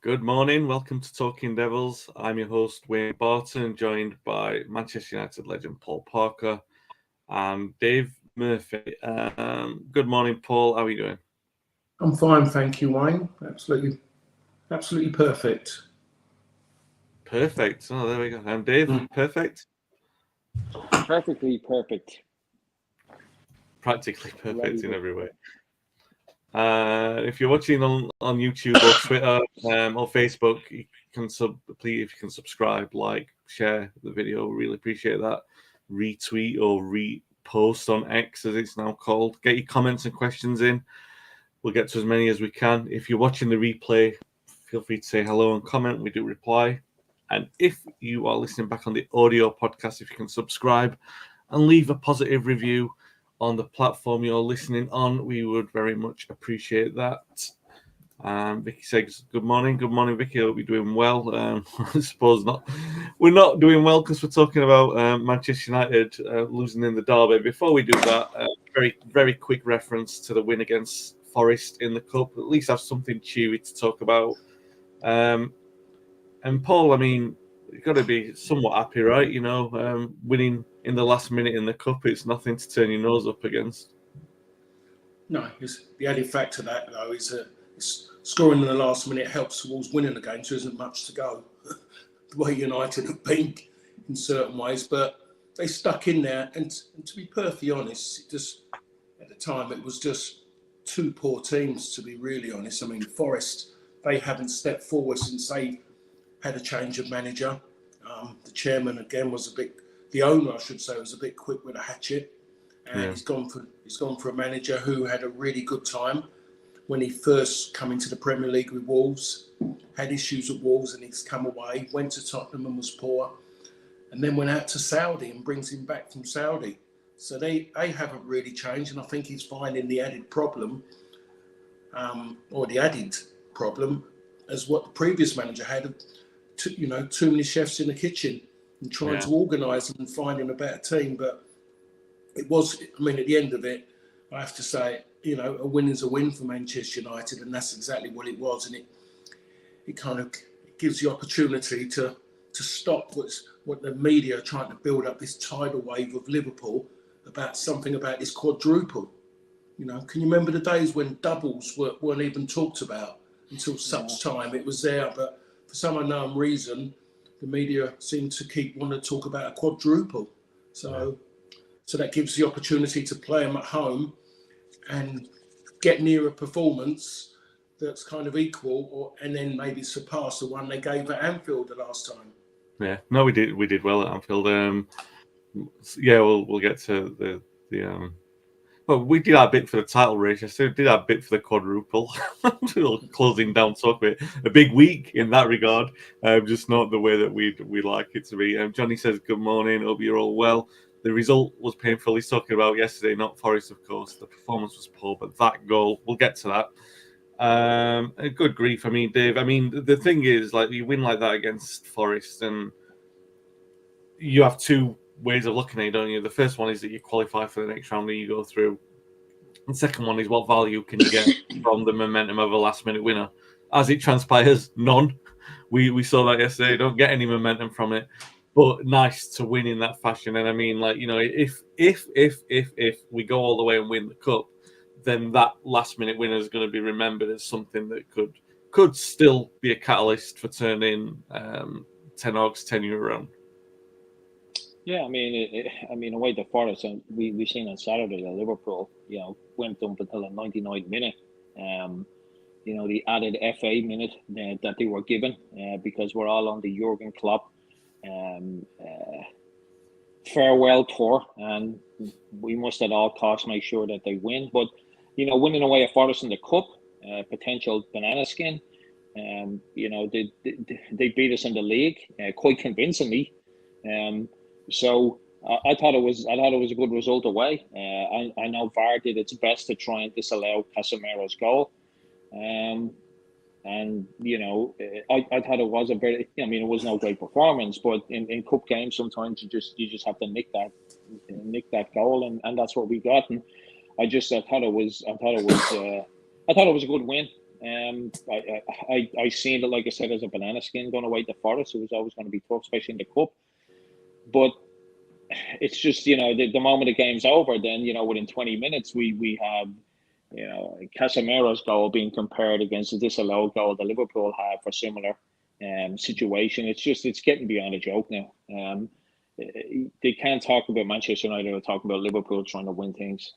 Good morning. Welcome to Talking Devils. I'm your host, Wayne Barton, joined by Manchester United legend Paul Parker and Dave Murphy. Good morning, Paul. How are you doing? I'm fine, thank you, Wayne. Absolutely perfect. Perfect. Oh, there we go. I'm Dave. Perfect. Perfectly perfect. Practically perfect Ready in to every way. go. If you're watching on YouTube or Twitter or Facebook, please, if you can subscribe, like, share the video. Really appreciate that. Retweet or repost on X, as it's now called. Get your comments and questions in. We'll get to as many as we can. If you're watching the replay, feel free to say hello and comment. We do reply. And if you are listening back on the audio podcast, if you can subscribe and leave a positive review on the platform you're listening on, we would very much appreciate that. Vicky says, good morning. Good morning, Vicky. I hope you're doing well. I suppose not. We're not doing well because we're talking about Manchester United losing in the derby. Before we do that, very, very quick reference to the win against Forest in the Cup. At least have something cheery to talk about. And Paul, I mean, you've got to be somewhat happy, right? You know, winning in the last minute in the Cup, it's nothing to turn your nose up against. No, the added factor to that, though, is that scoring in the last minute helps towards winning the game, so there isn't much to go. The way United have been in certain ways, but they stuck in there. And to be perfectly honest, at the time, it was just two poor teams, to be really honest. I mean, Forest, they haven't stepped forward since they had a change of manager. The chairman again the owner I should say, was a bit quick with a hatchet, and he's gone for a manager who had a really good time when he first come into the Premier League with Wolves, had issues at Wolves, and he's come away, went to Tottenham and was poor, and then went out to Saudi and brings him back from Saudi. So they haven't really changed, and I think he's finding the added problem, as what the previous manager had. Too many chefs in the kitchen and trying to organise them and finding a better team. But at the end of it, I have to say, a win is a win for Manchester United, and that's exactly what it was. And it kind of gives the opportunity to stop what the media are trying to build up, this tidal wave of Liverpool about this quadruple. Can you remember the days when doubles weren't even talked about until such time it was there? But for some unknown reason, the media seem to keep wanting to talk about a quadruple. So that gives the opportunity to play them at home and get near a performance that's kind of equal, and then maybe surpass the one they gave at Anfield the last time. Yeah, no, we did well at Anfield. We'll get to the. Well, we did our bit for the title race. So we did our bit for the quadruple. Closing down talk with a big week in that regard. Just not the way that we like it to be. Johnny says, good morning. Hope you're all well. The result was painful. He's talking about yesterday, not Forest, of course. The performance was poor, but that goal, we'll get to that. Good grief. I mean, Dave, the thing is, like, you win like that against Forest, and you have two ways of looking at it, don't you? The first one is that you qualify for the next round that you go through. And the second one is what value can you get from the momentum of a last-minute winner? As it transpires, none. We saw that yesterday. Don't get any momentum from it, but nice to win in that fashion. And I mean, like, if we go all the way and win the cup, then that last-minute winner is going to be remembered as something that could still be a catalyst for turning Ten Hag's tenure around. Yeah, away to Forest, and we seen on Saturday that Liverpool, went up until the 99th minute. The added FA minute that they were given because we're all on the Jurgen Klopp farewell tour, and we must at all costs make sure that they win. But winning away at Forest in the cup, potential banana skin. They beat us in the league quite convincingly. So I thought it was a good result away. I know VAR did its best to try and disallow Casemiro's goal. I thought it was it was no great performance, but in cup games sometimes you just have to nick that goal, and that's what we got. And I thought it was a good win. I seen it, like I said, as a banana skin going away to Forest. It was always going to be tough, especially in the cup. But it's just, the moment the game's over, then, within 20 minutes, we have, Casemiro's goal being compared against the disallowed goal that Liverpool have for similar situation. It's getting beyond a joke now. They can't talk about Manchester United or talk about Liverpool trying to win things.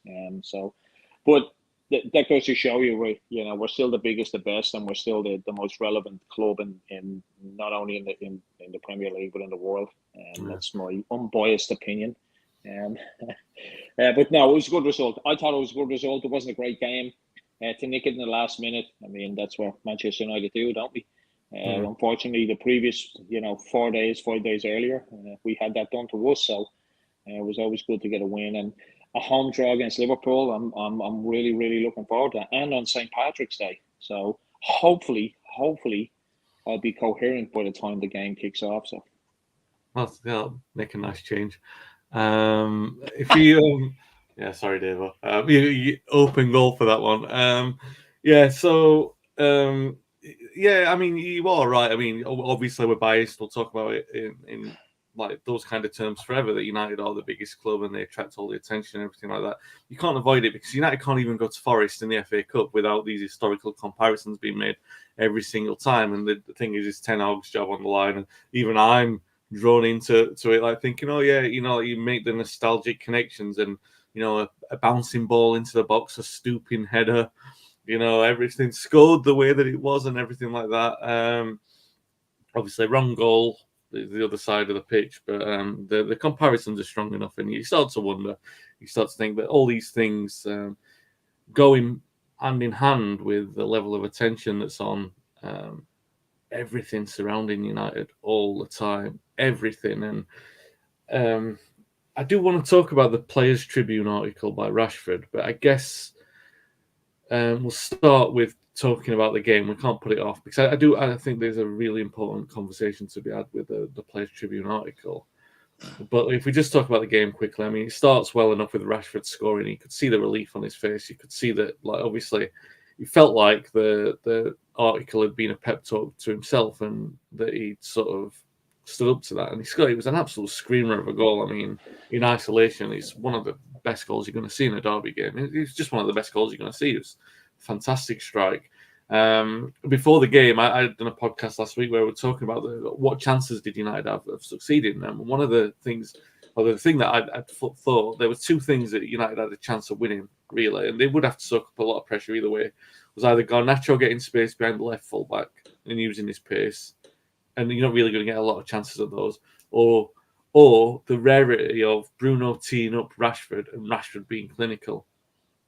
But that goes to show you, we're still the biggest, the best, and we're still the most relevant club in not only in the Premier League but in the world. That's my unbiased opinion. But no, it was a good result. I thought it was a good result. It wasn't a great game. To nick it in the last minute, I mean, that's what Manchester United do, don't we? Unfortunately, the previous, 5 days earlier, we had that done to us. So it was always good to get a win, and a home draw against Liverpool. I'm really, really looking forward to that, and on St. Patrick's Day. So hopefully, I'll be coherent by the time the game kicks off. So that'll make a nice change. If you, yeah, sorry, Dave. You open goal for that one. Yeah. So, yeah. I mean, you are right. I mean, obviously we're biased. We'll talk about it in like those kind of terms forever. That United are the biggest club and they attract all the attention and everything like that. You can't avoid it because United can't even go to Forest in the FA Cup without these historical comparisons being made every single time. And the thing is, it's Ten Hag's job on the line, and even I'm drawn into it, like thinking, oh yeah, you make the nostalgic connections, and a bouncing ball into the box, a stooping header, everything scored the way that it was, and everything like that. Obviously, wrong goal, the other side of the pitch, but the comparisons are strong enough, and you start to wonder, you start to think that all these things going hand in hand with the level of attention that's on everything surrounding United all the time, everything. And I do want to talk about the Players Tribune article by Rashford, but I guess we'll start with talking about the game. We can't put it off because I think there's a really important conversation to be had with the Players Tribune article. But if we just talk about the game quickly, I mean, it starts well enough with Rashford scoring. You could see the relief on his face. You could see that, like, obviously, he felt like the article had been a pep talk to himself, and that he sort of stood up to that. And he scored. It was an absolute screamer of a goal. I mean, in isolation, it's one of the best goals you're going to see in a derby game. It's just one of the best goals you're going to see. It was a fantastic strike. Before the game, I had done a podcast last week where we were talking about what chances did United have of succeeding. And one of the things, or the thing that I thought, there were two things that United had a chance of winning, really, and they would have to soak up a lot of pressure either way. Was either Garnacho getting space behind the left fullback and using his pace, and you're not really going to get a lot of chances of those, or the rarity of Bruno teeing up Rashford and Rashford being clinical.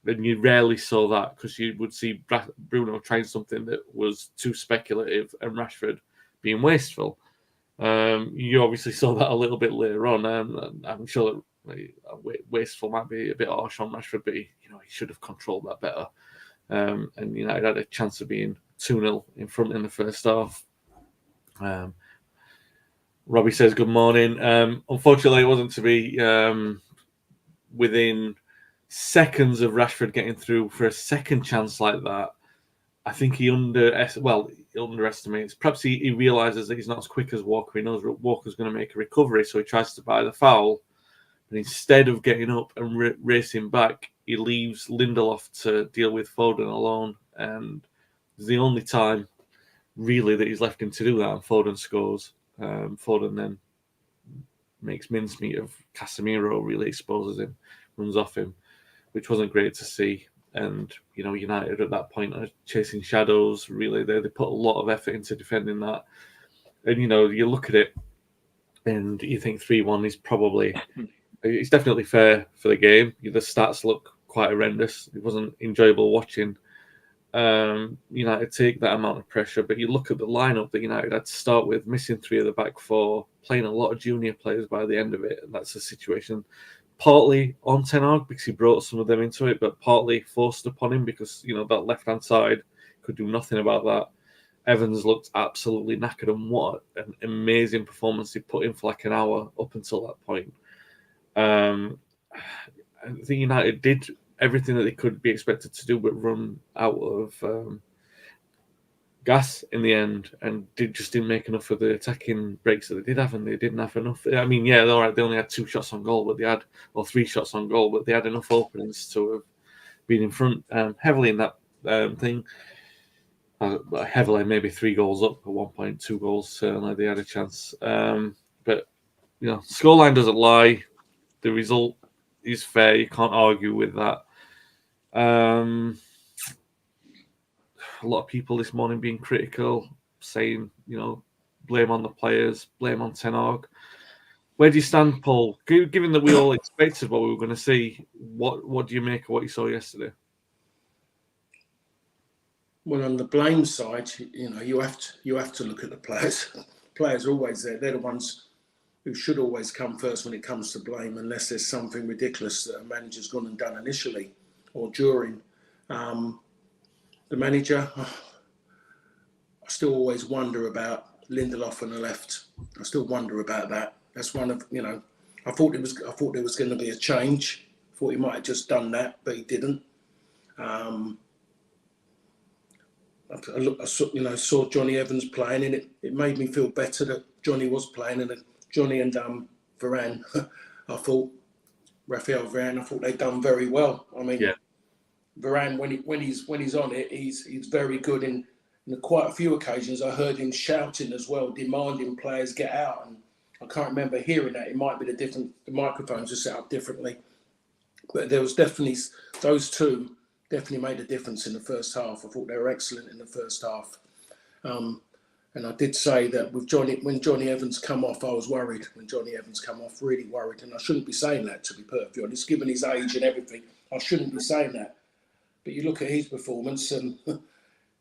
And you rarely saw that because you would see Bruno trying something that was too speculative and Rashford being wasteful. You obviously saw that a little bit later on, and I'm sure that wasteful might be a bit harsh on Rashford, but he should have controlled that better. And United had a chance of being 2-0 in front in the first half. Robbie says good morning. Unfortunately, it wasn't to be within seconds of Rashford getting through for a second chance like that. I think he underestimates. Perhaps he realises that he's not as quick as Walker. He knows Walker's going to make a recovery, so he tries to buy the foul. And instead of getting up and racing back, he leaves Lindelof to deal with Foden alone. And it's the only time, really, that he's left him to do that. And Foden scores. Foden then makes mincemeat of Casemiro, really exposes him, runs off him, which wasn't great to see. And, United at that point are chasing shadows, really. They put a lot of effort into defending that. And, you look at it and you think 3-1 is probably... It's definitely fair for the game. The stats look quite horrendous. It wasn't enjoyable watching United take that amount of pressure. But you look at the lineup that United had to start with, missing 3 of the back 4, playing a lot of junior players by the end of it. And that's a situation partly on Ten Hag because he brought some of them into it, but partly forced upon him because, that left-hand side could do nothing about that. Evans looked absolutely knackered, and what an amazing performance he put in for like an hour up until that point. I think United did everything that they could be expected to do, but run out of gas in the end and didn't make enough of the attacking breaks that they did have, and they didn't have enough. I mean, yeah, all right, they only had 2 shots on goal, but they had, or 3 shots on goal, but they had enough openings to have been in front heavily in that thing. Heavily, maybe 3 goals up at one point, 2 goals, certainly they had a chance. But, scoreline doesn't lie. The result is fair. You can't argue with that. A lot of people this morning being critical, saying, blame on the players, blame on Ten Hag. Where do you stand, Paul? Given that we all expected what we were going to see, what do you make of what you saw yesterday? Well, on the blame side, you have to look at the players. Players are always there. They're the ones who should always come first when it comes to blame, unless there's something ridiculous that a manager's gone and done initially or during. The manager, I still always wonder about Lindelof on the left. I still wonder about that. That's one of, I thought there was going to be a change. I thought he might have just done that, but he didn't. I saw Johnny Evans playing, and it made me feel better that Johnny was playing, and that Johnny and Varane, Raphael Varane, I thought they'd done very well. I mean, yeah. Varane, when he's on it, he's very good. In quite a few occasions, I heard him shouting as well, demanding players get out. And I can't remember hearing that. It might be the microphones are set up differently, but there was definitely those two definitely made a difference in the first half. I thought they were excellent in the first half. And I did say that when Johnny Evans come off, I was worried. When Johnny Evans come off, really worried. And I shouldn't be saying that, to be perfectly honest. Given his age and everything, I shouldn't be saying that. But you look at his performance, and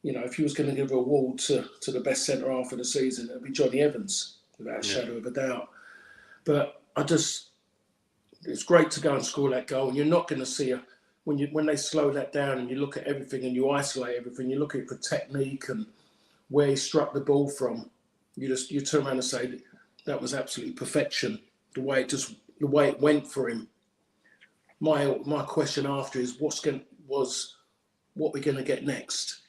if he was going to give a award to the best centre half of the season, it'd be Johnny Evans, without a shadow of a doubt. But it's great to go and score that goal, and you're not going to see when they slow that down and you look at everything and you isolate everything, you look at it for technique and where he struck the ball from. You turn around and say that was absolutely perfection. The way it went for him. My question after is what we're going to get next.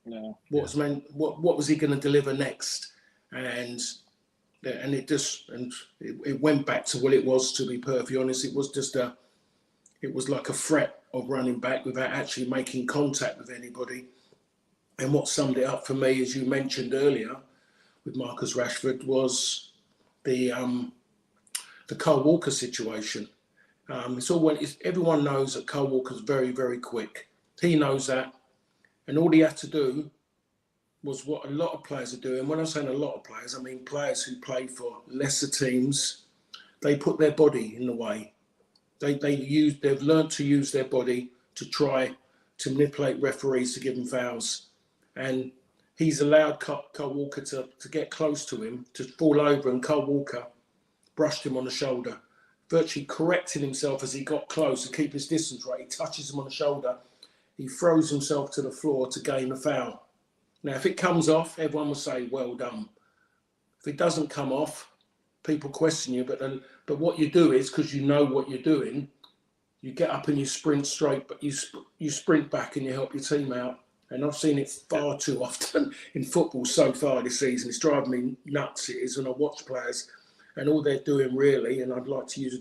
No. What was he going to deliver next? And it went back to what it was. To be perfectly honest, it was like a threat of running back without actually making contact with anybody. And what summed it up for me, as you mentioned earlier, with Marcus Rashford, was the Kyle Walker situation. Everyone knows that Kyle Walker's very, very quick. He knows that, and all he had to do was what a lot of players are doing. When I'm saying a lot of players, I mean players who play for lesser teams. They put their body in the way. They've learned to use their body to try to manipulate referees to give them fouls. And he's allowed Kyle Walker to get close to him, to fall over, and Kyle Walker brushed him on the shoulder, virtually correcting himself as he got close to keep his distance right. He touches him on the shoulder. He throws himself to the floor to gain a foul. Now, if it comes off, everyone will say, well done. If it doesn't come off, people question you, but what you do is, because you know what you're doing, you get up and you sprint straight, but you sprint back and you help your team out. And I've seen it far too often in football so far this season. It's driving me nuts, it is, when I watch players and all they're doing really, and I'd like to use a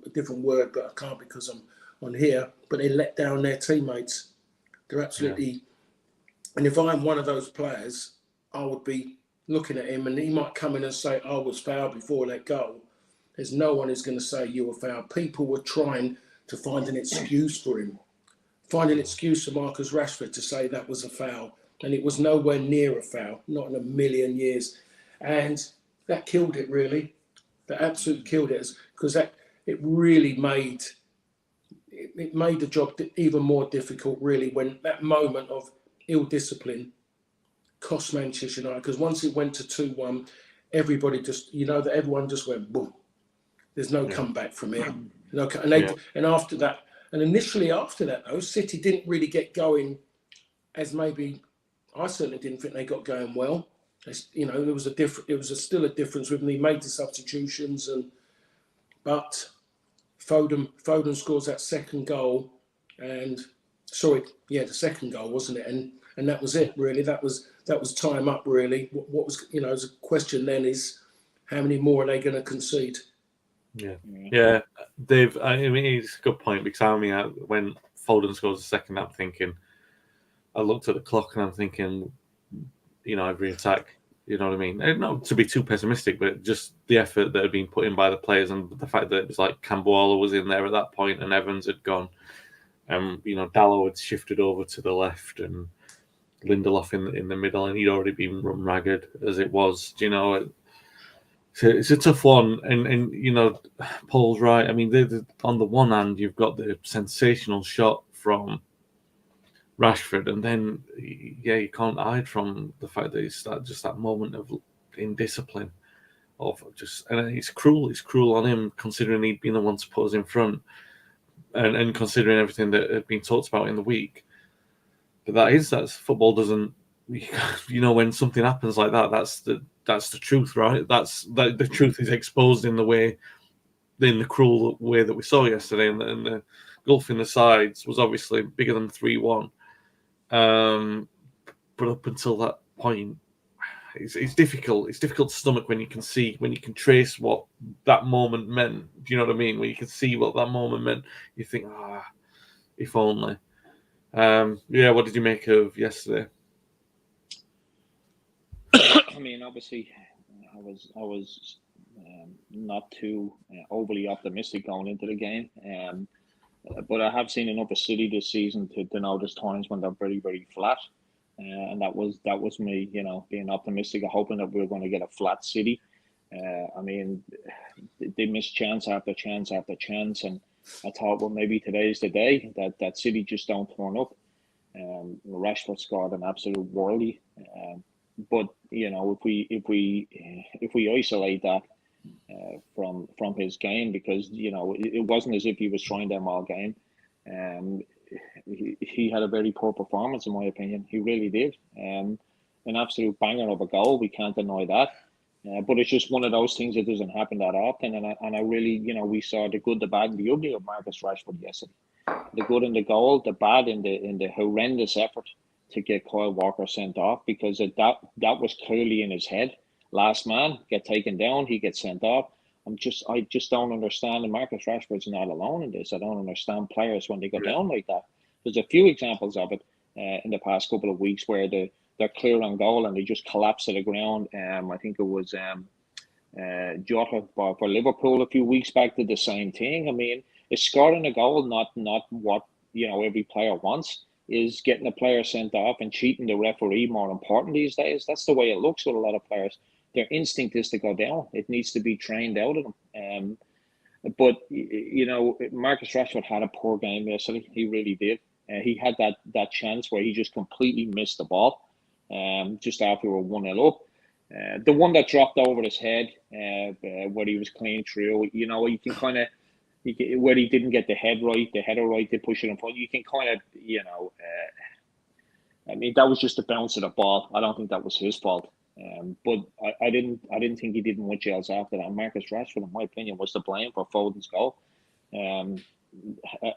different word, but I can't because I'm on here, but they let down their teammates. They're absolutely... And if I'm one of those players, I would be looking at him, and he might come in and say, I was fouled before that goal. There's no one who's going to say you were fouled. People were trying to find an excuse for him. Find an excuse for Marcus Rashford to say that was a foul. And it was nowhere near a foul, not in a million years. And that killed it, really. That absolutely killed it, because it really made the job even more difficult, really, when that moment of ill discipline cost Manchester United. Because once it went to 2-1, everybody everyone just went boom. There's no comeback from here. And after that, and initially after that, though, City didn't really get going as maybe I certainly didn't think they got going well. There was still a difference with them. He made the substitutions, but Foden scores that second goal, the second goal, wasn't it? And and that was it. Really, that was time up. Really, what was the question then is how many more are they going to concede? Yeah, Dave. I mean, it's a good point because when Foden scores the second, I looked at the clock and I'm thinking, every attack. You know what I mean? And not to be too pessimistic, but just the effort that had been put in by the players and the fact that it was like Camboala was in there at that point and Evans had gone. Dallow had shifted over to the left and Lindelof in the middle, and he'd already been run ragged as it was. It's a tough one, and Paul's right. I mean, on the one hand, you've got the sensational shot from Rashford, and then you can't hide from the fact that it's that moment of indiscipline, and it's cruel. It's cruel on him considering he'd been the one to put us in front, and considering everything that had been talked about in the week. But that's football. Doesn't when something happens like that, that's the truth, right? The truth is exposed in the cruel way that we saw yesterday, and the gulf in the sides was obviously bigger than 3-1. But up until that point, it's difficult. It's difficult to stomach when you can trace what that moment meant. Do you know what I mean? When you can see what that moment meant, you think, if only. What did you make of yesterday? I mean, obviously, I was not too overly optimistic going into the game. But I have seen enough of City this season to know there's times when they're very, very flat. And that was me, being optimistic, hoping that we were going to get a flat City. I mean, they missed chance after chance after chance, and I thought, well, maybe today's the day that City just don't turn up. Rashford scored an absolute worldie, but if we isolate that from his game, because it wasn't as if he was trying them all game. He had a very poor performance, in my opinion. He really did. An absolute banger of a goal. We can't deny that. But it's just one of those things that doesn't happen that often. And I really, we saw the good, the bad, and the ugly of Marcus Rashford yesterday. The good in the goal, the bad in the horrendous effort to get Kyle Walker sent off, because that was clearly in his head. Last man get taken down, he gets sent off. I just don't understand. And Marcus Rashford's not alone in this. I don't understand players when they go down like that. There's a few examples of it in the past couple of weeks where they're clear on goal and they just collapse to the ground. I think it was Jota for Liverpool a few weeks back did the same thing. I mean, it's scoring a goal, not what every player wants. Is getting a player sent off and cheating the referee more important these days? That's the way it looks with a lot of players. Their instinct is to go down. It needs to be trained out of them. But Marcus Rashford had a poor game yesterday. He really did. He had that chance where he just completely missed the ball just after we were 1-0 up. The one that dropped over his head where he was clean through, you can kind of, where he didn't get the header right, to push it in front. You can kind of, I mean, that was just the bounce of the ball. I don't think that was his fault. But I didn't think he did much else after that. Marcus Rashford, in my opinion, was to blame for Foden's goal.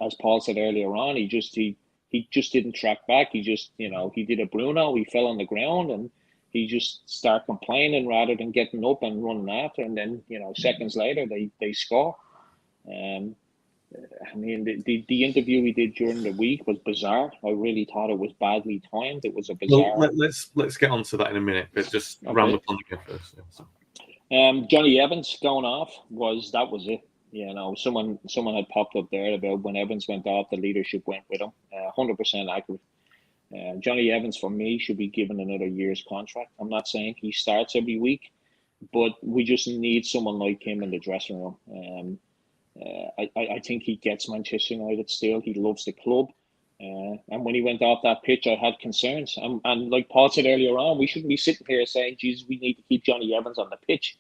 As Paul said earlier on, he just didn't track back. He just, he did a Bruno. He fell on the ground and he just started complaining rather than getting up and running after. And then, seconds later, they score. I mean, the interview we did during the week was bizarre. I really thought it was badly timed. It was a bizarre. Well, let's get onto that in a minute, but just round up on the game first. Yeah, so. Johnny Evans going off was it. Someone had popped up there about when Evans went off, the leadership went with him. 100% accurate. Johnny Evans, for me, should be given another year's contract. I'm not saying he starts every week, but we just need someone like him in the dressing room. I think he gets Manchester United still. He loves the club. And when he went off that pitch, I had concerns. And like Paul said earlier on, we shouldn't be sitting here saying, geez, we need to keep Johnny Evans on the pitch.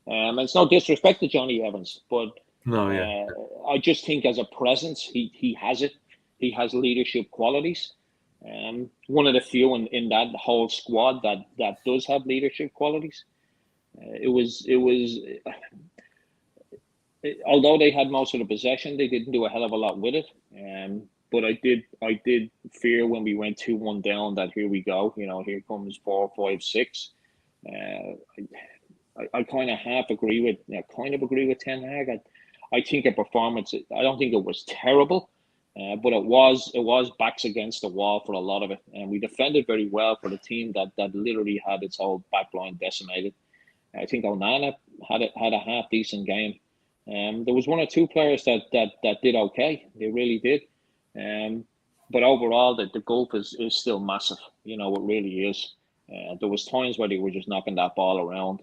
And it's no disrespect to Johnny Evans, but I just think as a presence, he has it. He has leadership qualities. One of the few in that whole squad that does have leadership qualities. Although they had most of the possession, they didn't do a hell of a lot with it. But I did fear when we went 2-1 down that here we go. Here comes 4, 5, 6. I kind of agree with Ten Hag. I think a performance. I don't think it was terrible, but it was backs against the wall for a lot of it, and we defended very well for the team that literally had its whole back line decimated. I think Onana had a half decent game. There was one or two players that did okay. They really did. But overall, the gulf is still massive. It really is. There was times where they were just knocking that ball around,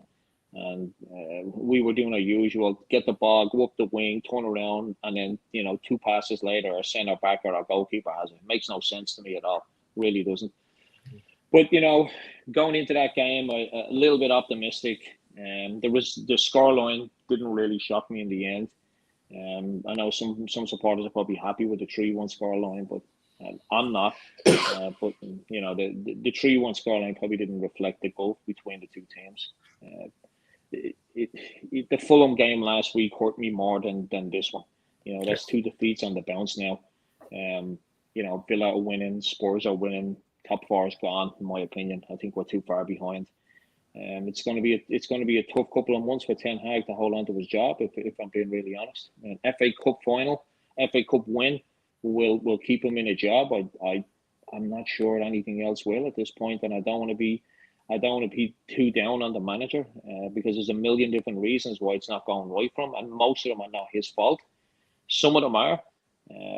and we were doing our usual: get the ball, go up the wing, turn around, and then 2 passes later, our centre back or our goalkeeper has it. It makes no sense to me at all. Really doesn't. But going into that game, a little bit optimistic. The scoreline didn't really shock me in the end. I know some supporters are probably happy with the 3-1 scoreline, but I'm not. But the 3-1 scoreline probably didn't reflect the gulf between the two teams. The Fulham game last week hurt me more than this one. That's 2 defeats on the bounce now. Villa are winning, Spurs are winning. Top 4 is gone, in my opinion. I think we're too far behind. It's going to be a tough couple of months for Ten Hag to hold on to his job, if I'm being really honest. FA Cup final, FA Cup win will keep him in a job. I'm not sure anything else will at this point, and I don't want to be too down on the manager because there's a million different reasons why it's not going right for him, and most of them are not his fault. Some of them are.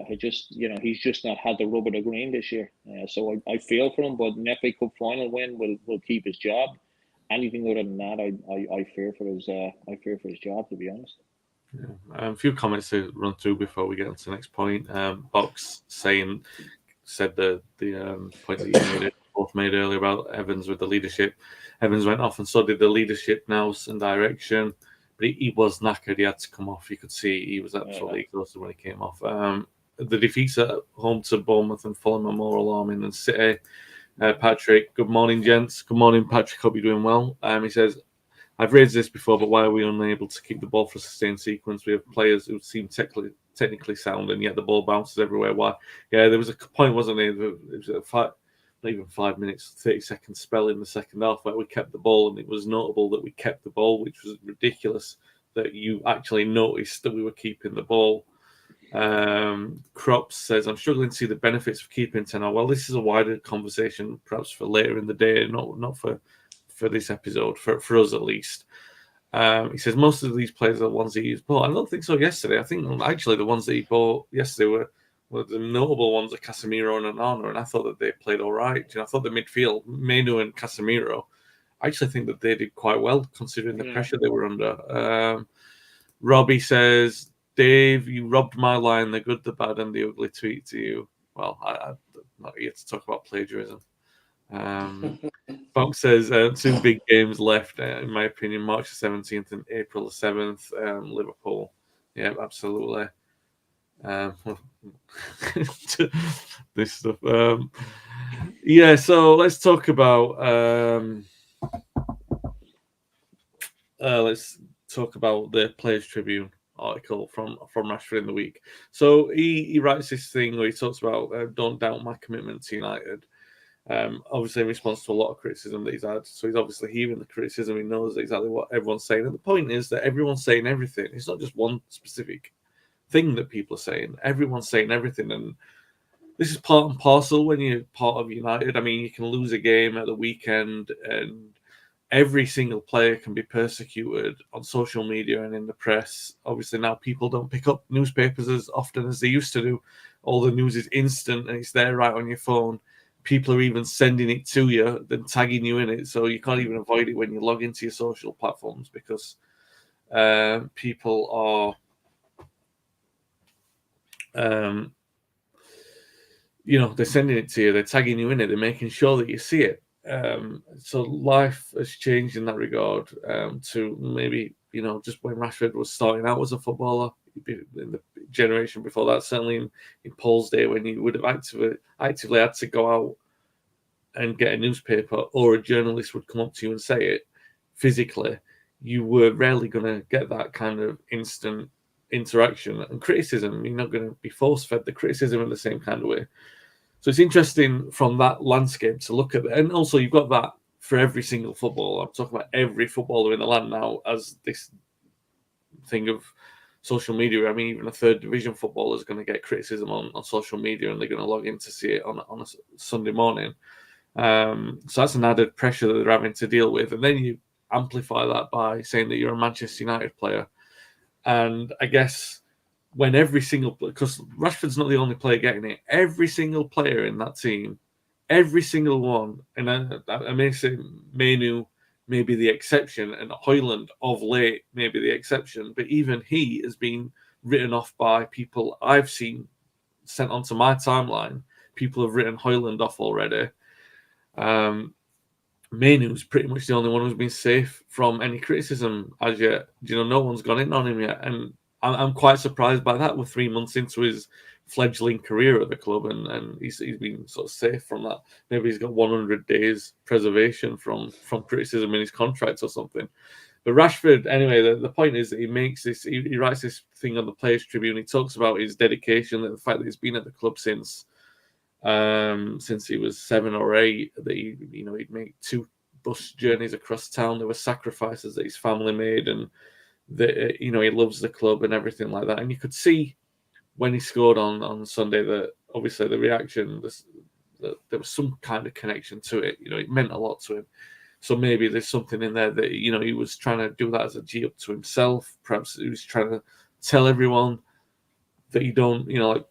He's just not had the rub of the green this year. So I feel for him, but an FA Cup final win will keep his job. Anything other than that, I fear for his job, to be honest. Yeah. A few comments to run through before we get on to the next point. Box said the point that you both made earlier about Evans with the leadership. Evans went off, and so did the leadership now and direction. But he was knackered. He had to come off. You could see he was absolutely exhausted when he came off. The defeats at home to Bournemouth and Fulham are more alarming than City. Patrick, good morning, gents. Good morning, Patrick. Hope you're doing well. He says, I've raised this before, but why are we unable to keep the ball for a sustained sequence? We have players who seem technically sound, and yet the ball bounces everywhere. Why? Yeah, there was a point, wasn't there? It was not even 5 minutes, 30-second spell in the second half where we kept the ball, and it was notable that we kept the ball, which was ridiculous that you actually noticed that we were keeping the ball. Crops says, I'm struggling to see the benefits of keeping 10. Well, this is a wider conversation, perhaps for later in the day, not for this episode, for us at least. He says most of these players are the ones that he's bought. I don't think so yesterday. I think actually the ones that he bought yesterday were the notable ones of Casemiro and Onana, and I thought that they played all right. I thought the midfield, Menu and Casemiro, I actually think that they did quite well considering the pressure they were under. Robbie says, Dave, you robbed my line, the good, the bad, and the ugly tweet to you. Well, I'm not here to talk about plagiarism. Fox says 2 big games left, in my opinion, March the 17th and April the 7th, Liverpool. Yeah, absolutely. This stuff. Yeah, so let's talk about the Players Tribune article from Rashford in the week. So he writes this thing where he talks about don't doubt my commitment to United. Obviously in response to a lot of criticism that he's had. So he's obviously hearing the criticism. He knows exactly what everyone's saying. And the point is that everyone's saying everything. It's not just one specific thing that people are saying. Everyone's saying everything. And this is part and parcel when you're part of United. I mean, you can lose a game at the weekend and every single player can be persecuted on social media and in the press. Obviously, now people don't pick up newspapers as often as they used to do. All the news is instant and it's there right on your phone. People are even sending it to you, then tagging you in it. So you can't even avoid it when you log into your social platforms because people are, they're sending it to you. They're tagging you in it. They're making sure that you see it. So life has changed in that regard to maybe, just when Rashford was starting out as a footballer, in the generation before that, certainly in Paul's day, when you would have actively had to go out and get a newspaper or a journalist would come up to you and say it physically, you were rarely going to get that kind of instant interaction and criticism. You're not going to be force-fed the criticism in the same kind of way. So it's interesting from that landscape to look at it. And also you've got that for every single footballer. I'm talking about every footballer in the land now as this thing of social media. I mean, even a third division footballer is going to get criticism on social media, and they're going to log in to see it on a Sunday morning. So that's an added pressure that they're having to deal with. And then you amplify that by saying that you're a Manchester United player. And I guess when every single, because Rashford's not the only player getting it, every single player in that team, every single one, and I may say Mainu may be the exception, and Højlund of late may be the exception, but even he has been written off by people I've seen sent onto my timeline. People have written Højlund off already. Mainu's pretty much the only one who's been safe from any criticism as yet. No one's gone in on him yet, and I'm quite surprised by that. We're 3 months into his fledgling career at the club, and he's been sort of safe from that. Maybe he's got 100 days preservation from criticism in his contract or something. But Rashford, anyway, the point is that he makes this. He writes this thing on the Players Tribune. He talks about his dedication, the fact that he's been at the club since he was 7 or 8. That he'd make 2 bus journeys across town. There were sacrifices that his family made, and that he loves the club and everything like that. And you could see when he scored on Sunday that obviously the reaction, that there was some kind of connection to it. It meant a lot to him. So maybe there's something in there that he was trying to do that as a G up to himself. Perhaps he was trying to tell everyone that he don't, knowing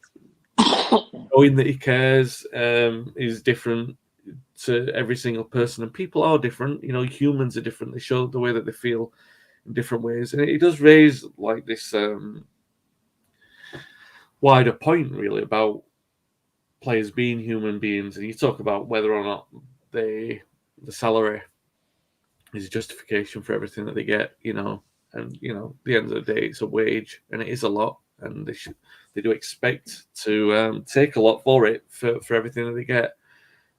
that he cares is different to every single person, and people are different. Humans are different. They show the way that they feel in different ways, and it does raise like this wider point really about players being human beings. And you talk about whether or not the salary is a justification for everything that they get, and at the end of the day, it's a wage, and it is a lot, and they do expect to take a lot for it, for everything that they get,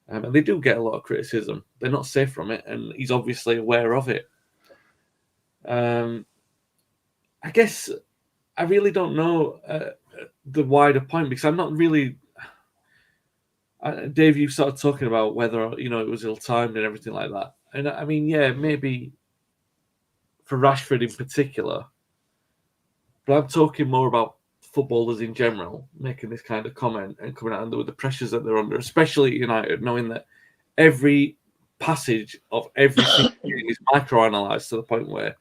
and they do get a lot of criticism. They're not safe from it, and he's obviously aware of it. I guess I really don't know the wider point, because I'm not really. Dave, you started talking about whether it was ill-timed and everything like that. And I mean, yeah, maybe for Rashford in particular, but I'm talking more about footballers in general making this kind of comment and coming out with the pressures that they're under, especially at United, knowing that every passage of every single game is microanalyzed to the point where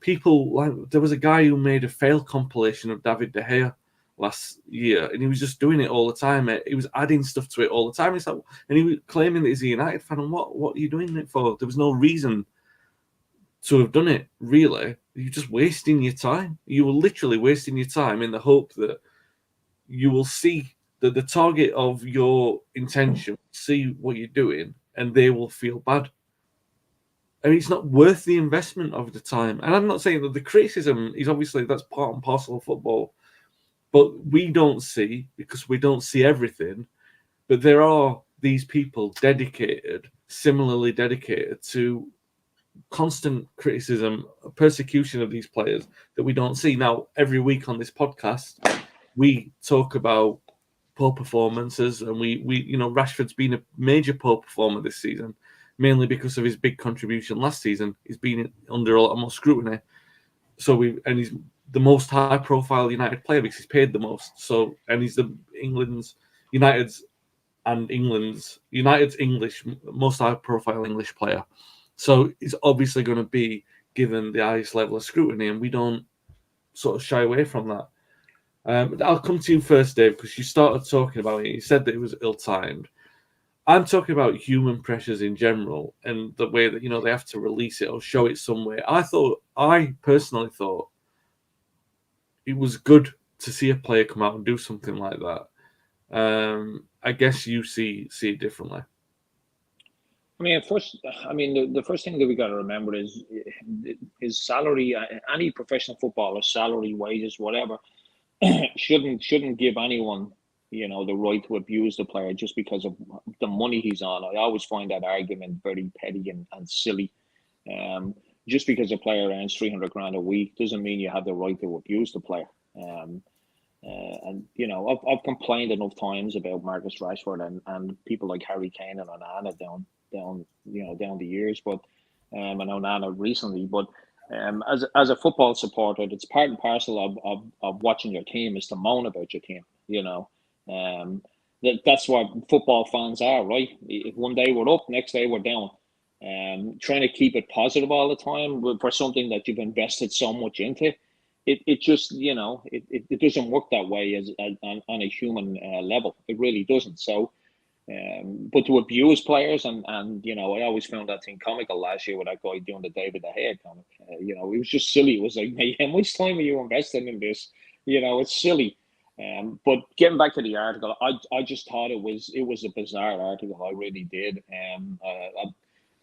people there was a guy who made a fail compilation of David De Gea last year, and he was just doing it all the time. He was adding stuff to it all the time. And he was claiming that he's a United fan. And what are you doing it for? There was no reason to have done it, really. You're just wasting your time. You were literally wasting your time in the hope that you will see that the target of your intention, see what you're doing, and they will feel bad. I mean, it's not worth the investment of the time. And I'm not saying that the criticism is obviously that's part and parcel of football. But we don't see, because we don't see everything, but there are these people similarly dedicated to constant criticism, persecution of these players that we don't see. Now, every week on this podcast, we talk about poor performances, and we Rashford's been a major poor performer this season, mainly because of his big contribution last season. He's been under a lot more scrutiny. And he's the most high-profile United player because he's paid the most. And he's United's English most high-profile English player. So he's obviously going to be given the highest level of scrutiny, and we don't sort of shy away from that. I'll come to you first, Dave, because you started talking about it. You said that it was ill-timed. I'm talking about human pressures in general, and the way that they have to release it or show it somewhere. I personally thought it was good to see a player come out and do something like that. I guess you see it differently. I mean, the first thing that we got to remember is his salary. Any professional footballer, salary, wages, whatever, shouldn't give anyone, the right to abuse the player just because of the money he's on. I always find that argument very petty and silly. Just because a player earns 300 grand a week doesn't mean you have the right to abuse the player. And you know, I've complained enough times about Marcus Rashford and people like Harry Kane and Onana down the years, but and Onana recently. But as a football supporter, it's part and parcel of watching your team is to moan about your team. You know, that's what football fans are, right? If one day we're up, next day we're down. Trying to keep it positive all the time for something that you've invested so much into. It just, you know, it doesn't work that way as on a human level. It really doesn't. So, but to abuse players and you know, I always found that thing comical last year with that guy doing the David De Gea comic. You know, it was just silly. It was like, hey, how much time are you investing in this? You know, it's silly. But getting back to the article, I just thought it was a bizarre article. I really did.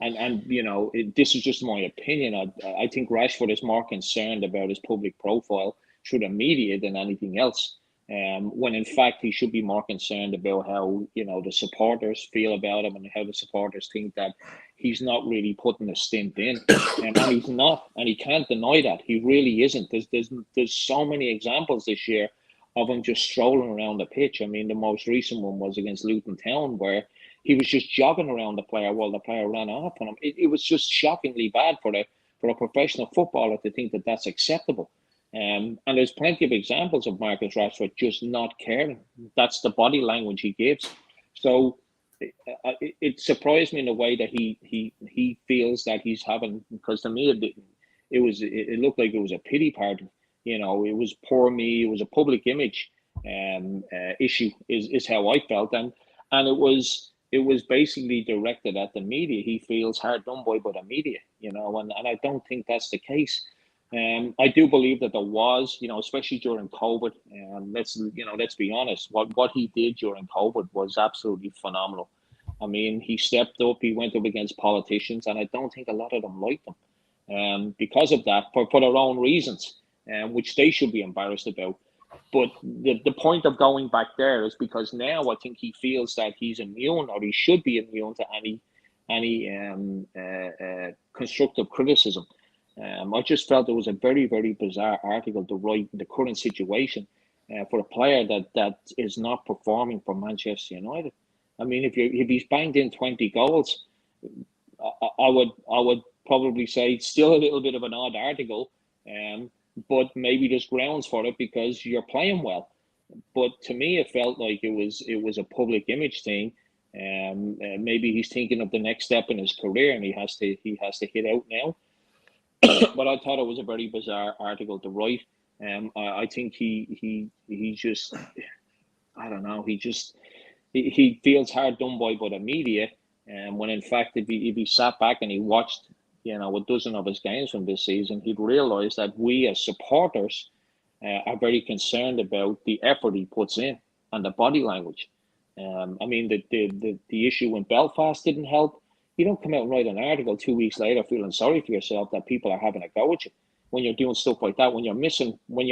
And you know, this is just my opinion. I think Rashford is more concerned about his public profile through the media than anything else. When in fact he should be more concerned about how, you know, the supporters feel about him and how the supporters think that he's not really putting a stint in, and he's not, and he can't deny that he really isn't. There's so many examples this year of him just strolling around the pitch. I mean, the most recent one was against Luton Town, where he was just jogging around the player while the player ran off on him. It was just shockingly bad for a professional footballer to think that that's acceptable. And there's plenty of examples of Marcus Rashford just not caring. That's the body language he gives. So it surprised me in the way that he feels that he's having, because to me it looked like it was a pity party. You know, it was poor me. It was a public image issue is how I felt, and it was basically directed at the media. He feels hard done by the media, you know, and I don't think that's the case. I do believe that there was, you know, especially during COVID, let's be honest, what he did during COVID was absolutely phenomenal. I mean, he stepped up, he went up against politicians, and I don't think a lot of them liked him because of that, for their own reasons, which they should be embarrassed about. But the point of going back there is because now I think he feels that he's immune, or he should be immune to any constructive criticism. I just felt it was a very, very bizarre article to write in the current situation for a player that is not performing for Manchester United. I mean, if he's banged in 20 goals, I would probably say it's still a little bit of an odd article. But maybe there's grounds for it because you're playing well. But to me, it felt like it was a public image thing. Maybe he's thinking of the next step in his career, and he has to hit out now. But I thought it was a very bizarre article to write. I think he just, I don't know, he feels hard done by the media, when in fact if he sat back and he watched, you know, a dozen of his games from this season, he'd realise that we as supporters are very concerned about the effort he puts in and the body language. I mean, the issue in Belfast didn't help. You don't come out and write an article 2 weeks later feeling sorry for yourself that people are having a go at you when you're doing stuff like that. When you're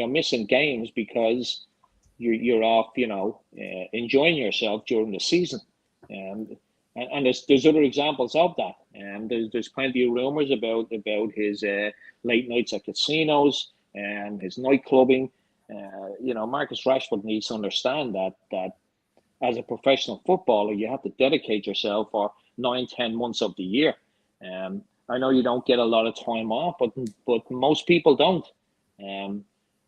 missing games because you're off, you know, enjoying yourself during the season. And there's other examples of that. And there's plenty of rumours about his late nights at casinos and his night clubbing. You know, Marcus Rashford needs to understand that as a professional footballer, you have to dedicate yourself for 9-10 months of the year. I know you don't get a lot of time off, but most people don't.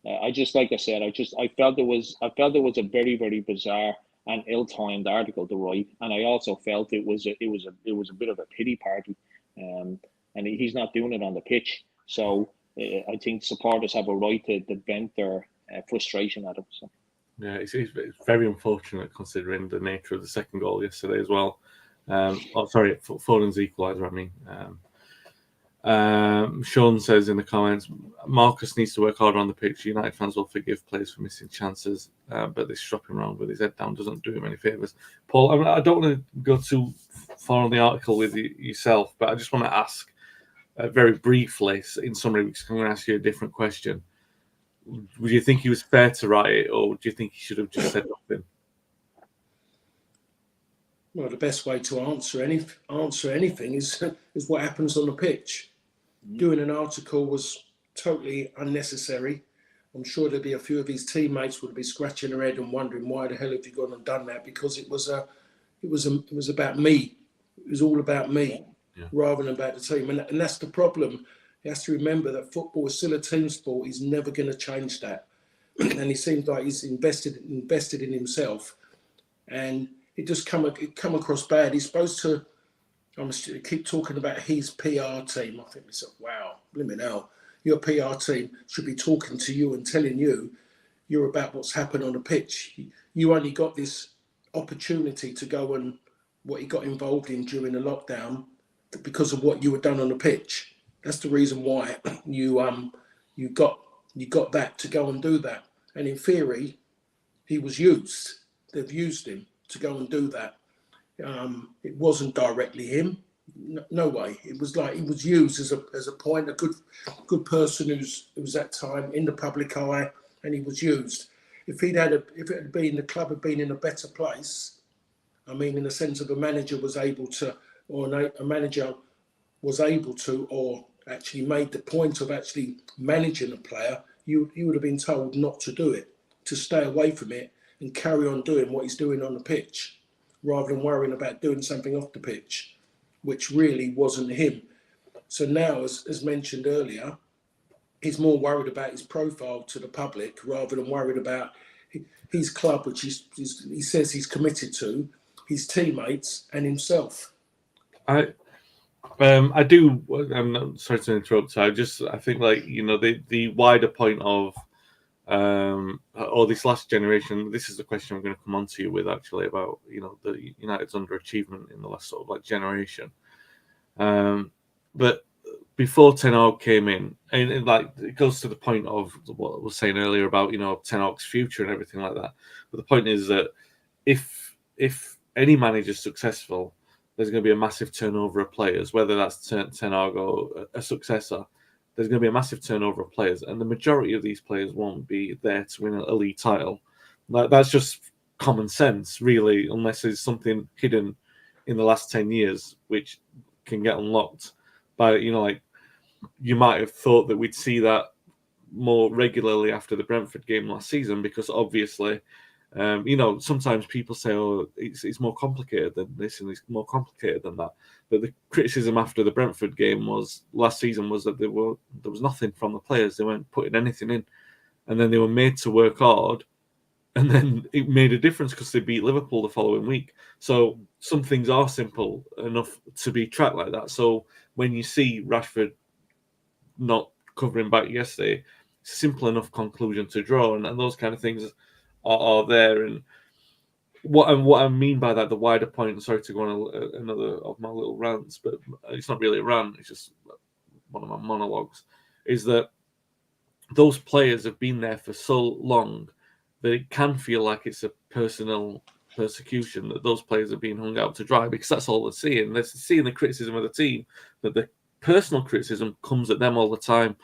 I just, like I said, I felt it was a very, very bizarre and ill-timed article to write, and I also felt it was a bit of a pity party, and he's not doing it on the pitch. So I think supporters have a right to vent their frustration at him. So. Yeah, it's very unfortunate considering the nature of the second goal yesterday as well. Foden's equaliser, I mean. Sean says in the comments, Marcus needs to work harder on the pitch. United fans will forgive players for missing chances, but this strapping around with his head down doesn't do him any favours. Paul, I don't want to go too far on the article with yourself, but I just want to ask very briefly, in summary, because I'm going to ask you a different question. Would you think he was fair to write it, or do you think he should have just said nothing? Well, the best way to answer anything is what happens on the pitch. Doing an article was totally unnecessary. I'm sure there'd be a few of his teammates would be scratching their head and wondering why the hell have you gone and done that? Because it was about me. It was all about me, rather than about the team, and that's the problem. He has to remember that football is still a team sport. He's never going to change that, and he seems like he's invested in himself, and it just come across bad. He's supposed to. I'm keep talking about his PR team. I think myself, wow, blimmin' hell, your PR team should be talking to you and telling you you're about what's happened on the pitch. You only got this opportunity to go and what he got involved in during the lockdown because of what you were done on the pitch. That's the reason why you got that to go and do that. And in theory, he was used. They've used him to go and do that. It wasn't directly him. No way. It was like he was used as a point, a good person who was at time in the public eye, and he was used. If it had been the club had been in a better place, I mean, in the sense of a manager was able to, or a manager was able to, or actually made the point of actually managing a player, you would have been told not to do it, to stay away from it and carry on doing what he's doing on the pitch, rather than worrying about doing something off the pitch, which really wasn't him. So now, as mentioned earlier, he's more worried about his profile to the public rather than worried about his club, which he says he's committed to, his teammates and himself. I do. I'm sorry to interrupt. I think like the wider point of or this last generation. This is the question I'm going to come on to you with actually about the United's underachievement in the last sort of like generation. But before Ten Hag came in, and it goes to the point of what I was saying earlier about Ten Hag's future and everything like that. But the point is that if any manager is successful, there's going to be a massive turnover of players, whether that's Ten Hag or a successor. There's going to be a massive turnover of players, and the majority of these players won't be there to win a league title. That's just common sense, really, unless there's something hidden in the last 10 years which can get unlocked by, like you might have thought that we'd see that more regularly after the Brentford game last season, because obviously, sometimes people say, "Oh, it's more complicated than this and it's more complicated than that." But the criticism after the Brentford game last season was that there was nothing from the players; they weren't putting anything in, and then they were made to work hard, and then it made a difference because they beat Liverpool the following week. So some things are simple enough to be tracked like that. So when you see Rashford not covering back yesterday, it's a simple enough conclusion to draw, and those kind of things are there. And what I mean by that, the wider point, sorry to go on another of my little rants, but it's not really a rant, it's just one of my monologues, is that those players have been there for so long that it can feel like it's a personal persecution, that those players are being hung out to dry, because that's all they're seeing. They're seeing the criticism of the team, but the personal criticism comes at them all the time.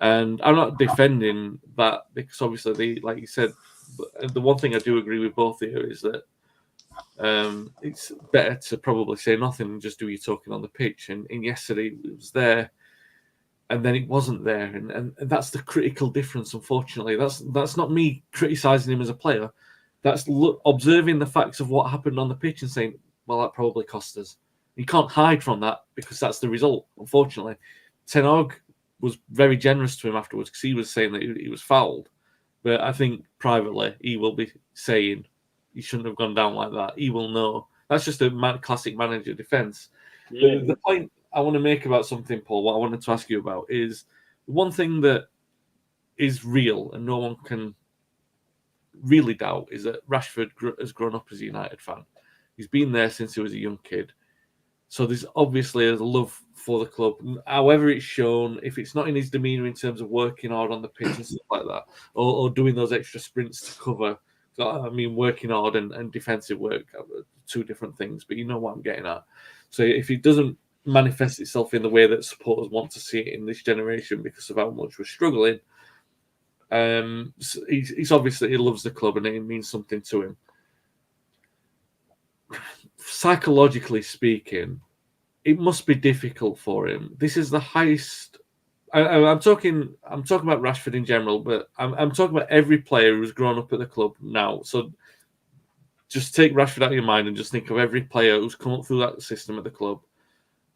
And I'm not defending that, because obviously, like you said, the one thing I do agree with both of you is that it's better to probably say nothing and just do your talking on the pitch. And yesterday it was there, and then it wasn't there, and that's the critical difference. Unfortunately, that's not me criticising him as a player. That's observing the facts of what happened on the pitch and saying, well, that probably cost us. You can't hide from that, because that's the result. Unfortunately, Ten Hag was very generous to him afterwards, because he was saying that he was fouled. But I think privately he will be saying he shouldn't have gone down like that. He will know. That's just a classic manager defence. Yeah. The point I want to make about something, Paul, what I wanted to ask you about is one thing that is real and no one can really doubt is that Rashford has grown up as a United fan. He's been there since he was a young kid. So there's obviously a love for the club. However it's shown, if it's not in his demeanour in terms of working hard on the pitch and stuff like that, or doing those extra sprints to cover. So, I mean, working hard and defensive work are two different things, but you know what I'm getting at. So if it doesn't manifest itself in the way that supporters want to see it in this generation because of how much we're struggling, he's obviously, he loves the club and it means something to him. Psychologically speaking, it must be difficult for him. This is the highest I'm talking about Rashford in general, but I'm talking about every player who's grown up at the club now. So just take Rashford out of your mind and just think of every player who's come up through that system at the club.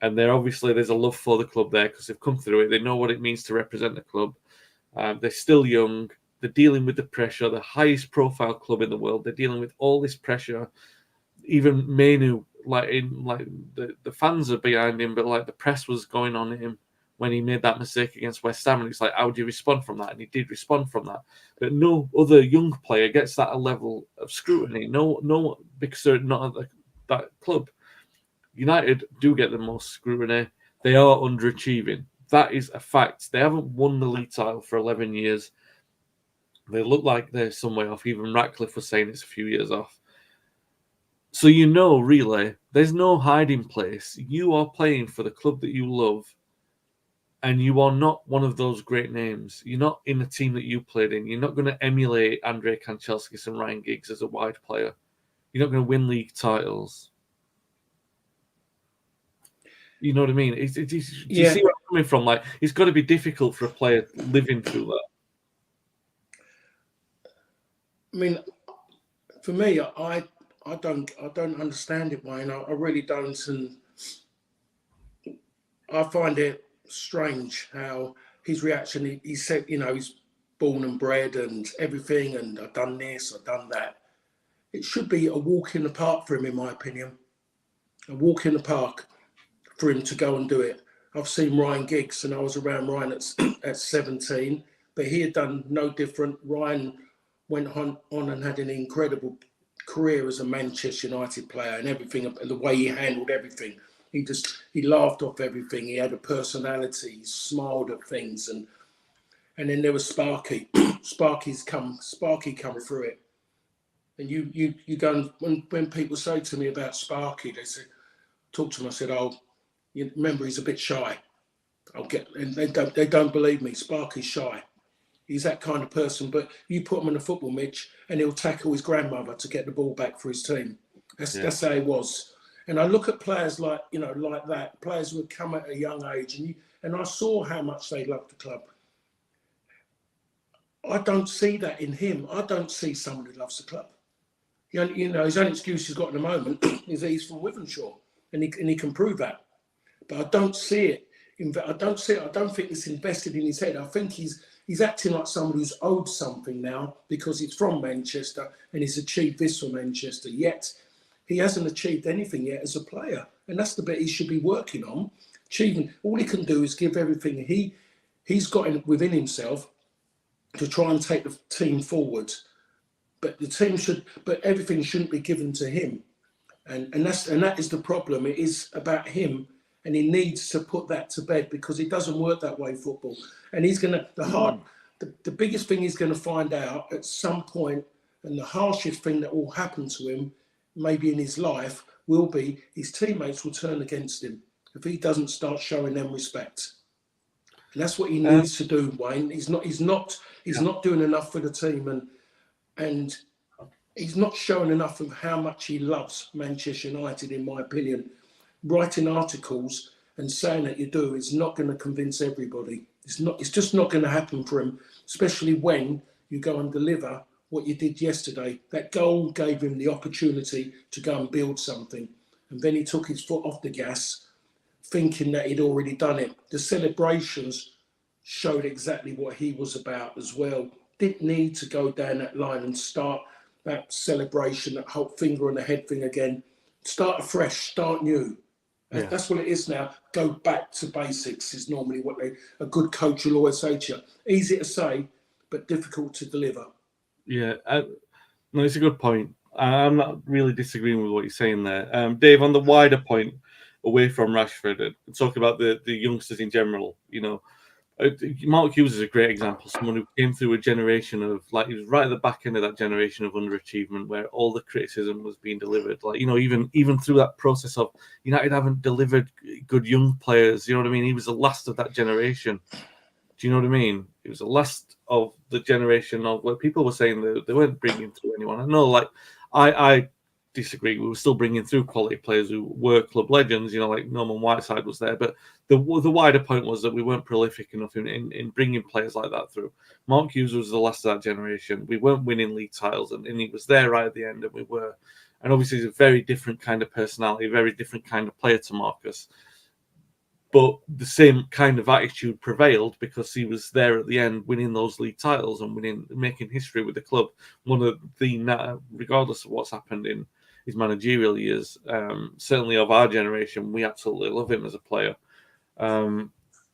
And there's a love for the club there because they've come through it. They know what it means to represent the club. They're still young. They're dealing with the pressure. The highest profile club in the world. They're dealing with all this pressure. Even Manu, the fans are behind him, but like the press was going on him when he made that mistake against West Ham. And it's like, how do you respond from that? And he did respond from that. But no other young player gets that level of scrutiny. No, because they're not at that club. United do get the most scrutiny. They are underachieving. That is a fact. They haven't won the league title for 11 years. They look like they're some way off. Even Ratcliffe was saying it's a few years off. So really, there's no hiding place. You are playing for the club that you love, and you are not one of those great names. You're not in the team that you played in. You're not going to emulate Andrei Kanchelskis and Ryan Giggs as a wide player. You're not going to win league titles. You know what I mean? Do you see where I'm coming from? Like, it's got to be difficult for a player living through that. I mean, for me, I don't understand it, Wayne. I really don't, and I find it strange how his reaction. He said, he's born and bred and everything, and I've done this, I've done that. It should be a walk in the park for him, in my opinion. A walk in the park for him to go and do it. I've seen Ryan Giggs, and I was around Ryan at 17, but he had done no different. Ryan went on and had an incredible career as a Manchester United player, and everything, and the way he handled everything. He laughed off everything. He had a personality. He smiled at things, and then there was Sparky. Sparky come through it. And you go, and when people say to me about Sparky, they say, talk to him. I said, "Oh, you remember he's a bit shy." And they don't believe me. Sparky's shy. He's that kind of person. But you put him in a football match, and he'll tackle his grandmother to get the ball back for his team. That's how he was. And I look at players like that, players who have come at a young age, and I saw how much they loved the club. I don't see that in him. I don't see someone who loves the club. His only excuse he's got at the moment is that he's from Wythenshawe, and he can prove that. But I don't see it. I don't think it's invested in his head. I think he's acting like someone who's owed something now because he's from Manchester and he's achieved this for Manchester. Yet he hasn't achieved anything yet as a player, and that's the bit he should be working on. Achieving, all he can do is give everything he's got within himself to try and take the team forward. But everything shouldn't be given to him, and that is the problem. It is about him, and he needs to put that to bed because it doesn't work that way, football. And he's gonna the biggest thing he's gonna find out at some point, and the harshest thing that will happen to him, maybe in his life, will be his teammates will turn against him if he doesn't start showing them respect. And that's what he needs to do, Wayne. He's not doing enough for the team, and he's not showing enough of how much he loves Manchester United, in my opinion. Writing articles and saying that you do is not going to convince everybody. It's just not going to happen for him, especially when you go and deliver what you did yesterday. That goal gave him the opportunity to go and build something. And then he took his foot off the gas, thinking that he'd already done it. The celebrations showed exactly what he was about as well. Didn't need to go down that line and start that celebration, that whole finger on the head thing again. Start afresh, start new. Yeah. That's what it is now. Go back to basics is normally what a good coach will always say to you. Easy to say, but difficult to deliver. Yeah, no, it's a good point. I'm not really disagreeing with what you're saying there. Dave, on the wider point, away from Rashford, talking about the youngsters in general, Mark Hughes is a great example. Someone who came through a generation of, he was right at the back end of that generation of underachievement where all the criticism was being delivered. Even through that process of United haven't delivered good young players. You know what I mean? He was the last of that generation. Do you know what I mean? It was the last of the generation of where people were saying they weren't bringing through anyone. I know, I disagree. We were still bringing through quality players who were club legends, like Norman Whiteside was there. But the wider point was that we weren't prolific enough in bringing players like that through. Mark Hughes was the last of that generation. We weren't winning league titles, and he was there right at the end, and we were. And obviously, he's a very different kind of personality, a very different kind of player to Marcus. But the same kind of attitude prevailed because he was there at the end, winning those league titles and making history with the club. One of the, regardless of what's happened in his managerial years, certainly of our generation, we absolutely love him as a player.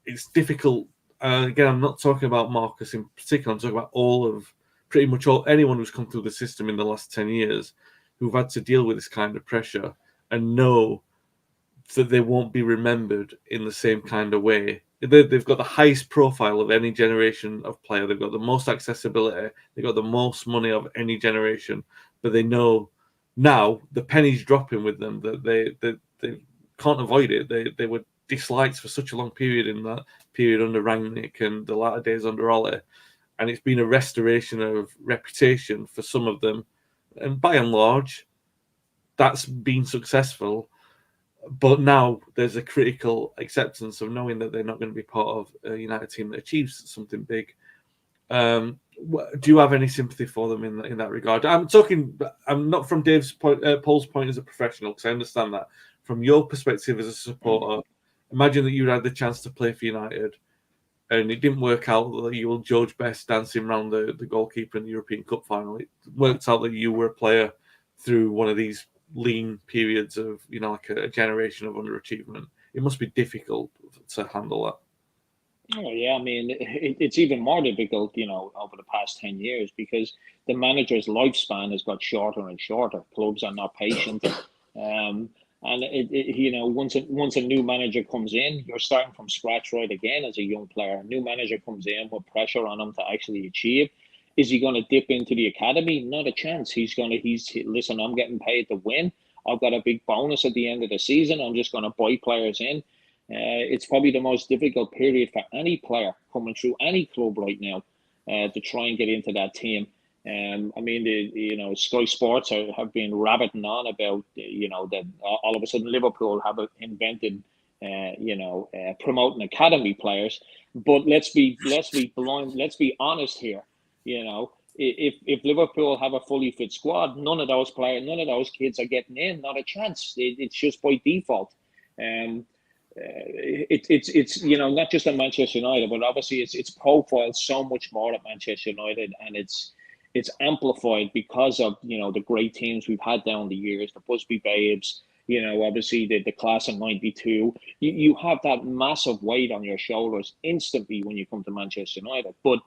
It's difficult. Again, I'm not talking about Marcus in particular. I'm talking about pretty much anyone who's come through the system in the last 10 years who've had to deal with this kind of pressure and know that they won't be remembered in the same kind of way. They've got the highest profile of any generation of player. They've got the most accessibility. They've got the most money of any generation. But they know now the penny's dropping with them, that they can't avoid it. They were disliked for such a long period in that period under Rangnick and the latter days under Ole. And it's been a restoration of reputation for some of them. And by and large, that's been successful. But now there's a critical acceptance of knowing that they're not going to be part of a United team that achieves something big. Do you have any sympathy for them in that regard? I'm not from Paul's point as a professional, because I understand that. From your perspective as a supporter, imagine that you had the chance to play for United and it didn't work out that you were George Best dancing around the goalkeeper in the European Cup final. It worked out that you were a player through one of these lean periods of, like a generation of underachievement. It must be difficult to handle that. Oh yeah, I mean it's even more difficult, over the past 10 years because the manager's lifespan has got shorter and shorter. Clubs are not patient, and once a new manager comes in, you're starting from scratch right again as a young player. A new manager comes in with pressure on him to actually achieve. Is he going to dip into the academy? Not a chance. Listen, I'm getting paid to win. I've got a big bonus at the end of the season. I'm just going to buy players in. It's probably the most difficult period for any player coming through any club right now to try and get into that team. I mean, Sky Sports have been rabbiting on about, that all of a sudden Liverpool have invented, promoting academy players. But let's be honest here. If Liverpool have a fully fit squad, none of those kids are getting in. Not a chance. It's just by default. It's not just at Manchester United, but obviously it's profiled so much more at Manchester United, and it's amplified because of the great teams we've had down the years, the Busby Babes, obviously the class of '92. You have that massive weight on your shoulders instantly when you come to Manchester United. But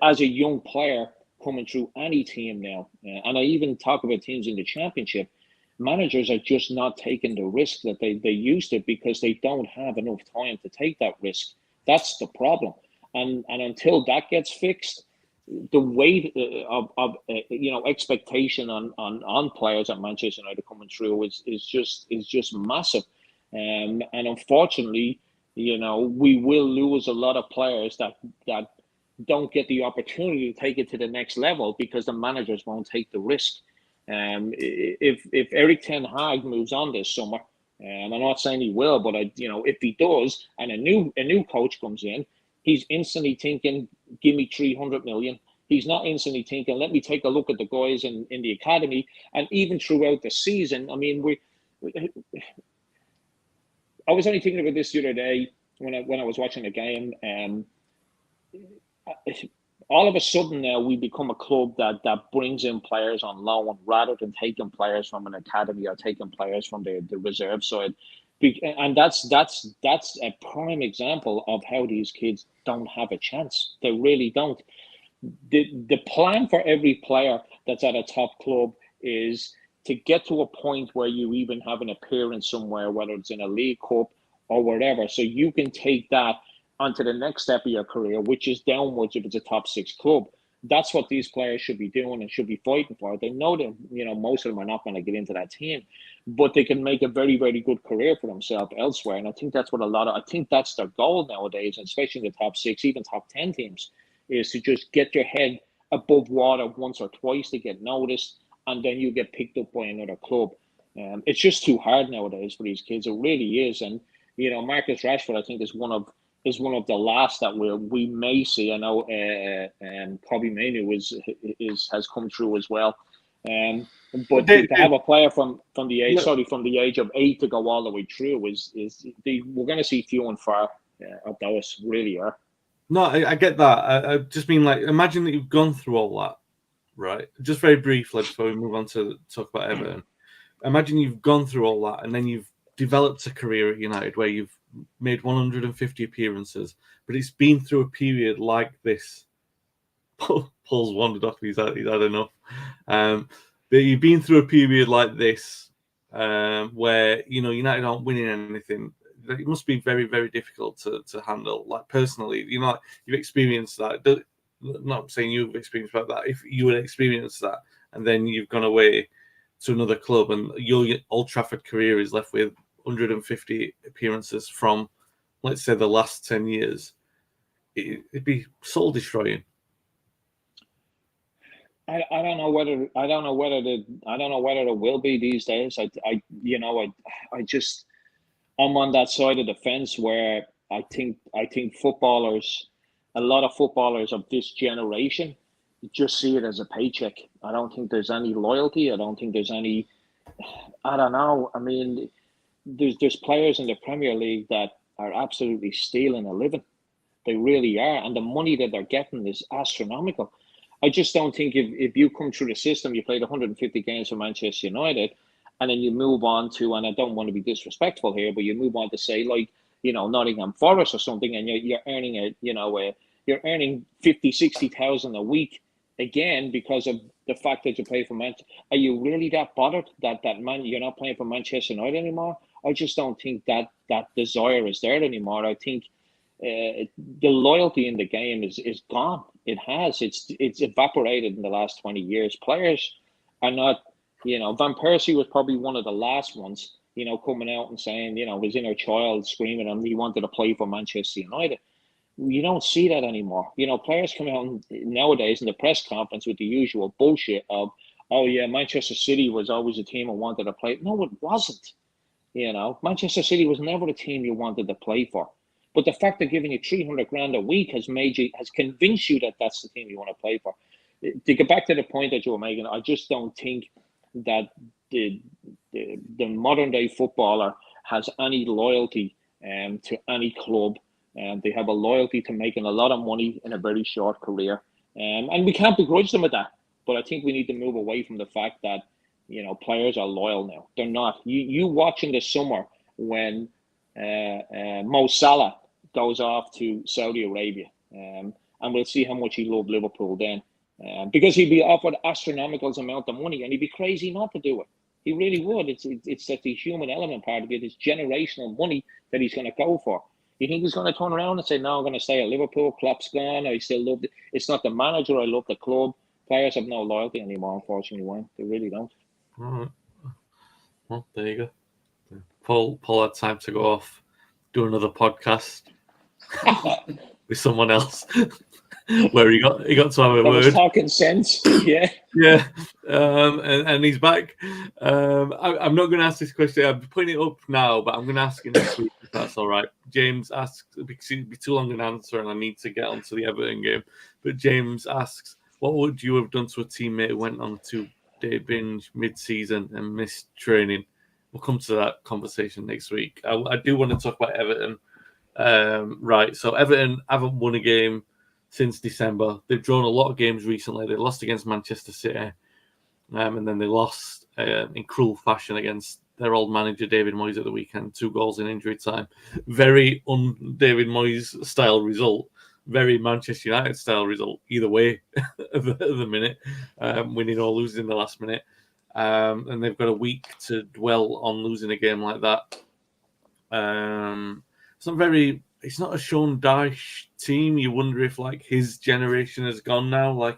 as a young player coming through any team now, and I even talk about teams in the Championship, managers are just not taking the risk that they used to because they don't have enough time to take that risk. That's the problem. And until that gets fixed, the weight of expectation on players at Manchester United coming through is just massive. And unfortunately, we will lose a lot of players that don't get the opportunity to take it to the next level because the managers won't take the risk. If Eric Ten Hag moves on this summer, and I'm not saying he will, but if he does, and a new coach comes in, he's instantly thinking, "Give me 300 million." He's not instantly thinking, "Let me take a look at the guys in the academy." And even throughout the season, I mean, I was only thinking about this the other day when I was watching the game. All of a sudden now we become a club that brings in players on loan rather than taking players from an academy or taking players from the reserve side. And that's a prime example of how these kids don't have a chance. They really don't. The plan for every player that's at a top club is to get to a point where you even have an appearance somewhere, whether it's in a League Cup or whatever, so you can take that onto the next step of your career, which is downwards if it's a top six club. That's what these players should be doing and should be fighting for. They know that, most of them are not going to get into that team, but they can make a very, very good career for themselves elsewhere. And I think that's what I think that's their goal nowadays, especially in the top six, even top 10 teams, is to just get your head above water once or twice to get noticed and then you get picked up by another club. It's just too hard nowadays for these kids. It really is. And Marcus Rashford, I think, is one of the last that we may see. I know Kobe Mainoo has come through as well. But to have a player from the age of 8 to go all the way through we're going to see few and far of those, really are. No, I get that. I just mean, like, imagine that you've gone through all that, right? Just very briefly before we move on to talk about Everton. Imagine you've gone through all that and then you've developed a career at United where you've made 150 appearances, but it's been through a period like this. Paul's wandered off. He's had enough. But you've been through a period like this where United aren't winning anything. It must be very, very difficult to handle. Like, personally, you've experienced that. Not saying you've experienced that. If you would experience that, and then you've gone away to another club, and your Old Trafford career is left with 150 appearances from, let's say, the last 10 years, it'd be soul destroying. I don't know whether it will be these days. I'm on that side of the fence where I think footballers, a lot of footballers of this generation, just see it as a paycheck. I don't think there's any loyalty. I don't think there's any. I don't know. I mean, there's players in the Premier League that are absolutely stealing a living. They really are, and the money that they're getting is astronomical. I just don't think if you come through the system, you played 150 games for Manchester United, and then you move on to, and I don't want to be disrespectful here, but you move on to say, like, Nottingham Forest or something, and you're earning you're earning 50, 60,000 a week again because of the fact that you play for Manchester. Are you really that bothered that man you're not playing for Manchester United anymore? I just don't think that desire is there anymore. I think the loyalty in the game is gone. It has. It's evaporated in the last 20 years. Players are not. Van Persie was probably one of the last ones. Coming out and saying, his inner child screaming and he wanted to play for Manchester United. You don't see that anymore. Players come out nowadays in the press conference with the usual bullshit of, oh yeah, Manchester City was always a team I wanted to play. No, it wasn't. Manchester City was never the team you wanted to play for. But the fact of giving you 300 grand a week has convinced you that that's the team you want to play for. To get back to the point that you were making, I just don't think that the modern day footballer has any loyalty to any club. They have a loyalty to making a lot of money in a very short career. And we can't begrudge them at that. But I think we need to move away from the fact that, players are loyal now. They're not. You watch in the summer when Mo Salah goes off to Saudi Arabia. And we'll see how much he loved Liverpool then. Because he'd be offered astronomical amount of money and he'd be crazy not to do it. He really would. It's that the human element part of it. It's generational money that he's going to go for. You think he's going to turn around and say, no, I'm going to stay at Liverpool, Klopp's gone, I still love it. It's not the manager, I love the club. Players have no loyalty anymore, unfortunately, Wayne. They really don't. All right. Well, there you go. Paul had time to go off, do another podcast with someone else. Where he got to have a word. Was talking sense, yeah. Yeah, and he's back. I'm not going to ask this question. I'm putting it up now, but I'm going to ask it next week if that's all right. James asks, because it'd be too long an answer, and I need to get onto the Everton game. But James asks, what would you have done to a teammate who went on 2-day binge mid-season and missed training? We'll come to that conversation next week. I do want to talk about Everton. Right, so Everton haven't won a game since December. They've drawn a lot of games recently. They lost against Manchester City, and then they lost in cruel fashion against their old manager David Moyes at the weekend. 2 goals in injury time. Very un-David Moyes style result. Very Manchester United style result. Either way, at the minute, winning or losing in the last minute. And they've got a week to dwell on losing a game like that. It's not a Sean Dyche team. You wonder if his generation has gone now.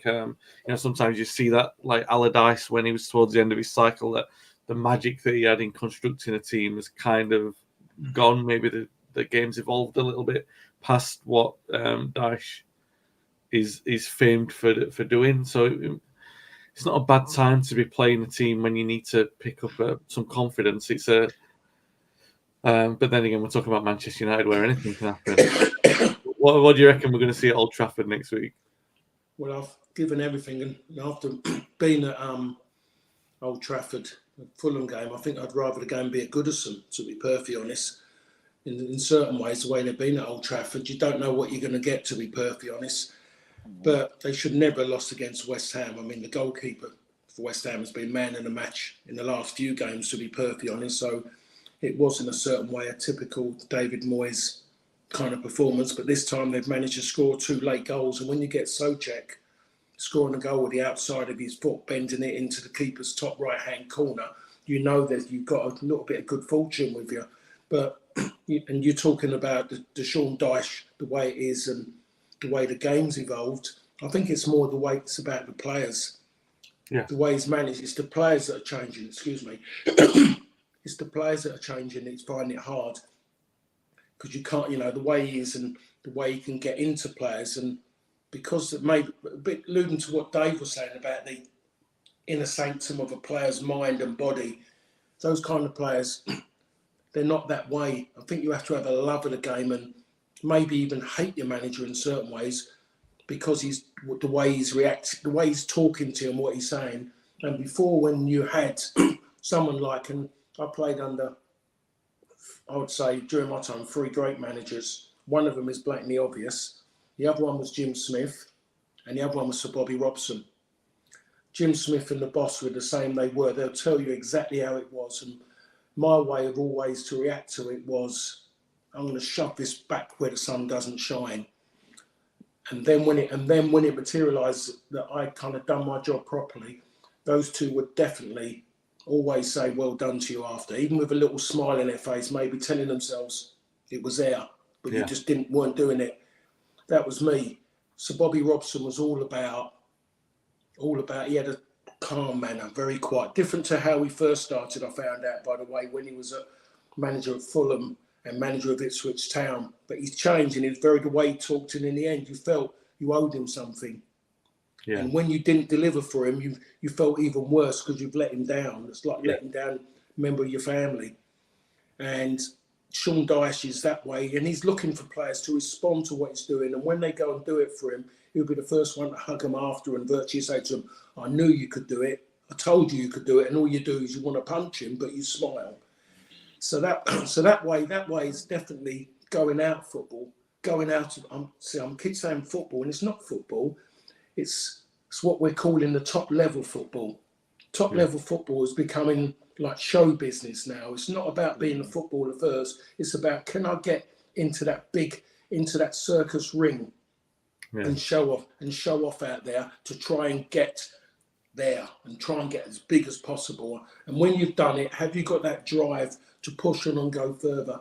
Sometimes you see that Allardyce when he was towards the end of his cycle, that the magic that he had in constructing a team has kind of gone. Maybe the game's evolved a little bit past what Dyche is famed for doing. So it's not a bad time to be playing a team when you need to pick up some confidence. It's a but then again, we're talking about Manchester United, where anything can happen. What do you reckon we're going to see at Old Trafford next week? Well, I've given everything, and after being at Old Trafford, Fulham game, I think I'd rather the game be at Goodison, to be perfectly honest. In certain ways, the way they've been at Old Trafford, you don't know what you're going to get, to be perfectly honest. But they should never have lost against West Ham. I mean, the goalkeeper for West Ham has been man of the match in the last few games, to be perfectly honest. So it was, in a certain way, a typical David Moyes kind of performance. But this time they've managed to score 2 late goals. And when you get Souček scoring a goal with the outside of his foot, bending it into the keeper's top right-hand corner, you know that you've got a little bit of good fortune with you. But and you're talking about the Sean Dyche, the way it is and the way the game's evolved. I think it's more the way it's about the players. Yeah. The way he's managed. It's the players that are changing, excuse me. It's the players that are changing. He's finding it hard. Because you can't, the way he is and the way he can get into players. And because it made a bit alluding to what Dave was saying about the inner sanctum of a player's mind and body, those kind of players, they're not that way. I think you have to have a love of the game and maybe even hate your manager in certain ways because he's the way he's reacting, the way he's talking to you and what he's saying. And before, when you had someone like, and I played under, I would say during my time, 3 great managers. One of them is blatantly obvious. The other one was Jim Smith, and the other one was Sir Bobby Robson. Jim Smith and the boss were the same. They'll tell you exactly how it was. And my way of always to react to it was, I'm going to shove this back where the sun doesn't shine. And then when it materialised that I'd kind of done my job properly, those two would definitely always say well done to you after, even with a little smile in their face, maybe telling themselves it was there, but you just weren't doing it. That was me. So Bobby Robson was all about, he had a calm manner, very quiet, different to how he first started, I found out, by the way, when he was a manager at Fulham and manager of Ipswich Town. But he's changed, and the way he talked, and in the end you felt you owed him something. Yeah. And when you didn't deliver for him, you felt even worse because you've let him down. It's like letting down a member of your family. And Sean Dyche is that way, and he's looking for players to respond to what he's doing. And when they go and do it for him, he'll be the first one to hug them after and virtually say to them, I knew you could do it. I told you could do it. And all you do is you want to punch him, but you smile. So that way is definitely going out football. Going out, I'm keep saying football, and it's not football. It's what we're calling the top level football. Top level football is becoming like show business now. It's not about being a footballer first. It's about, can I get into that circus ring and show off out there to try and get there and try and get as big as possible. And when you've done it, have you got that drive to push on and go further?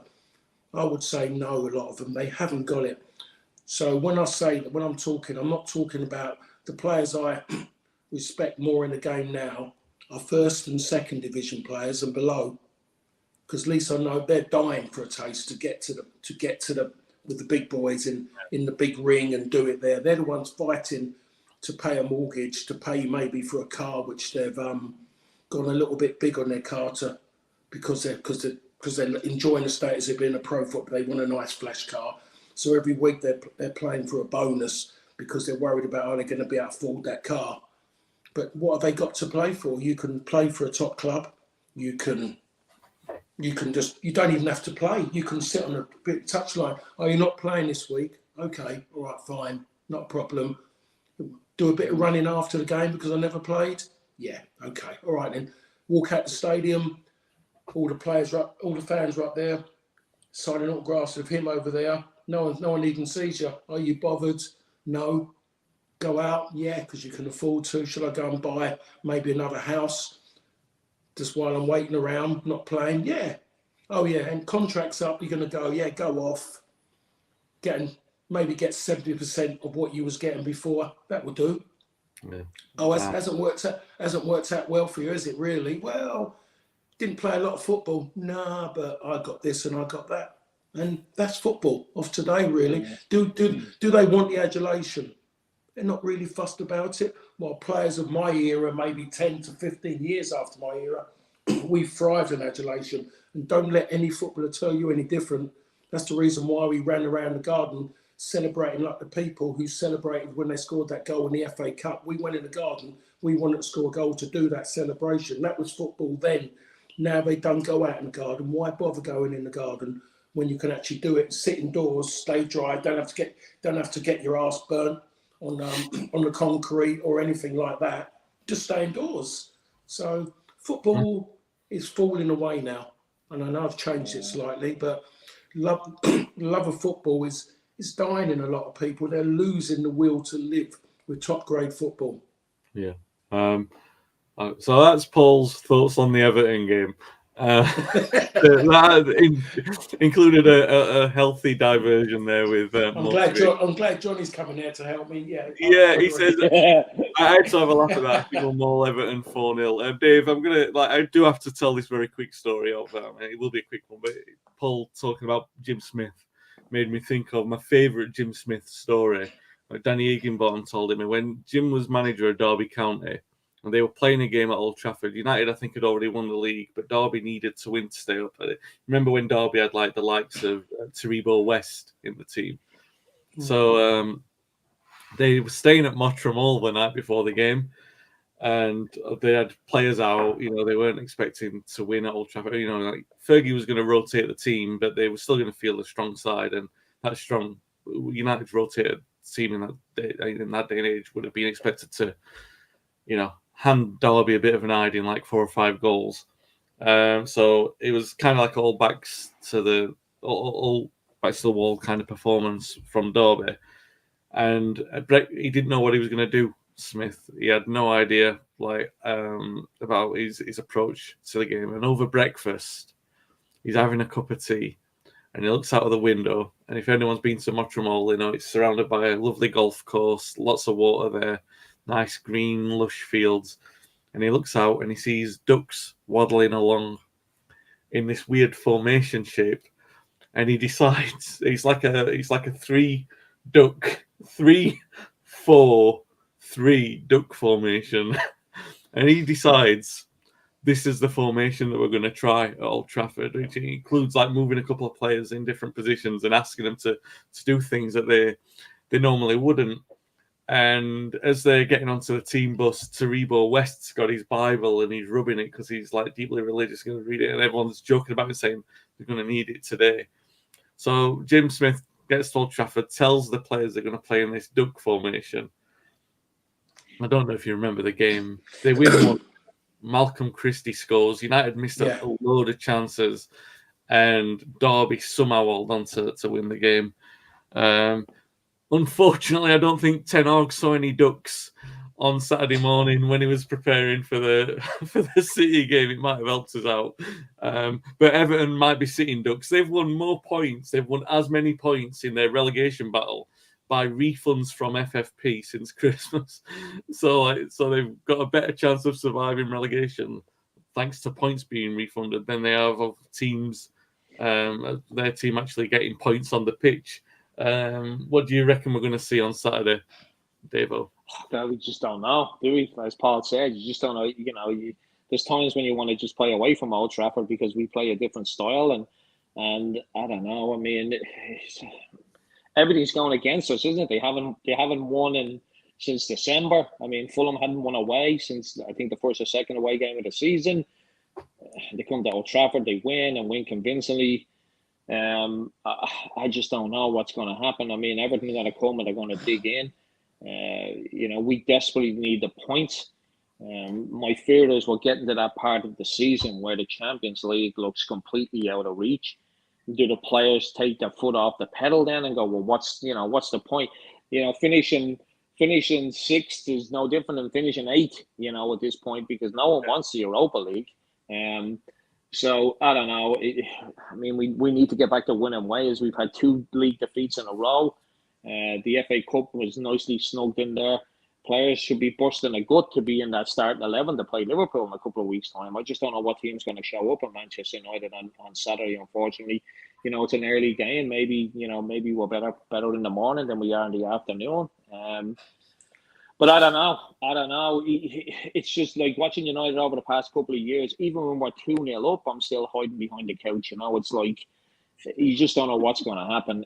I would say no, a lot of them, they haven't got it. So when I say that, when I'm talking, I'm not talking about the players I respect more in the game now are first and second division players and below, because at least I know they're dying for a taste to get to the with the big boys in the big ring and do it there. They're the ones fighting to pay a mortgage, to pay maybe for a car which they've gone a little bit big on their car to, because they're enjoying the status of being a pro footballer. They want a nice flash car. So every week they're playing for a bonus because they're worried about, are they going to be able to afford that car? But what have they got to play for? You can play for a top club. You don't even have to play. You can sit on a bit touchline. Oh, you're not playing this week? Okay, all right, fine, not a problem. Do a bit of running after the game because I never played? Yeah, okay, all right then. Walk out the stadium. All the players are up, all the fans are up there, signing autographs of him over there. No one even sees you. Are you bothered? No. Go out? Yeah, because you can afford to. Should I go and buy maybe another house just while I'm waiting around, not playing? Yeah. Oh, yeah, and contracts up, you're going to go, yeah, go off. Maybe get 70% of what you was getting before. That will do. Yeah. Oh, hasn't worked out well for you, is it really? Well, didn't play a lot of football. Nah, but I got this and I got that. And that's football of today, really. Yeah. Do they want the adulation? they're not really fussed about it. While players of my era, maybe 10 to 15 years after my era, we thrived in adulation. And don't let any footballer tell you any different. That's the reason why we ran around the garden celebrating like the people who celebrated when they scored that goal in the FA Cup. We went in the garden, we wanted to score a goal to do that celebration. That was football then. Now they don't go out in the garden. Why bother going in the garden when you can actually do it? Sit indoors, stay dry. Don't have to get your ass burnt on the concrete or anything like that. Just stay indoors. So football is falling away now, and I know I've changed it slightly, but love of football is dying in a lot of people. They're losing the will to live with top grade football. Yeah. So that's Paul's thoughts on the Everton game. That included a healthy diversion there with. I'm glad Johnny's coming there to help me. Yeah. He says. I had to have a laugh at that. People Mall Everton 4-0. Dave, I do have to tell this very quick story of. It will be a quick one, but Paul talking about Jim Smith made me think of my favourite Jim Smith story. Danny Higginbottom told me when Jim was manager of Derby County. And they were playing a game at Old Trafford. United, I think, had already won the league, but Derby needed to win to stay up. Remember when Derby had the likes of Taribo West in the team? So they were staying at Mottram Hall the night before the game, and they had players out. They weren't expecting to win at Old Trafford. Fergie was going to rotate the team, but they were still going to feel a strong side, and that strong United rotated team in that day and age would have been expected to, hand Derby a bit of an hiding, like 4 or 5 goals. So it was kind of like all backs to the wall kind of performance from Derby. And he didn't know what he was going to do, Smith. He had no idea about his approach to the game. And over breakfast, he's having a cup of tea and he looks out of the window. And if anyone's been to Mottram Hall, it's surrounded by a lovely golf course, lots of water there, nice green, lush fields. And he looks out and he sees ducks waddling along in this weird formation shape. And he decides he's like a 3 duck, 3, 4, 3 duck formation. And he decides this is the formation that we're going to try at Old Trafford, which includes moving a couple of players in different positions and asking them to do things that they normally wouldn't. And as they're getting onto the team bus, Taribo West's got his Bible and he's rubbing it because he's deeply religious, going to read it, and everyone's joking about it, saying they're going to need it today. So Jim Smith gets to Old Trafford, tells the players they're going to play in this duck formation. I don't know if you remember the game. They win one. Malcolm Christie scores. United missed a load of chances, and Derby somehow held on to win the game. Unfortunately, I don't think Ten Hag saw any ducks on Saturday morning when he was preparing for the City game. It might have helped us out. But Everton might be sitting ducks. They've won more points. They've won as many points in their relegation battle by refunds from FFP since Christmas. So they've got a better chance of surviving relegation thanks to points being refunded than they have of teams, their team actually getting points on the pitch. What do you reckon we're going to see on Saturday, Davo? We just don't know, do we? As Paul said, you just don't know. There's times when you want to just play away from Old Trafford because we play a different style, and I don't know. I mean, everything's going against us, isn't it? They haven't won since December. I mean, Fulham hadn't won away since I think the first or second away game of the season. They come to Old Trafford, they win and win convincingly. I just don't know what's going to happen. I mean, everything's going to come and they're going to dig in. We desperately need the points. My fear is we're getting to that part of the season where the Champions League looks completely out of reach. Do the players take their foot off the pedal then and go, well, what's the point? Finishing 6th is no different than finishing 8th, at this point, because no one wants the Europa League. So I don't know. We need to get back to winning ways. We've had 2 league defeats in a row. The FA Cup was nicely snugged in there. Players should be busting a gut to be in that starting 11 to play Liverpool in a couple of weeks' time. I just don't know what team's going to show up at Manchester United on Saturday. Unfortunately, it's an early game. Maybe we're better in the morning than we are in the afternoon. But I don't know. It's just like watching United over the past couple of years. Even when we're 2-0 up, I'm still hiding behind the couch. It's like you just don't know what's going to happen.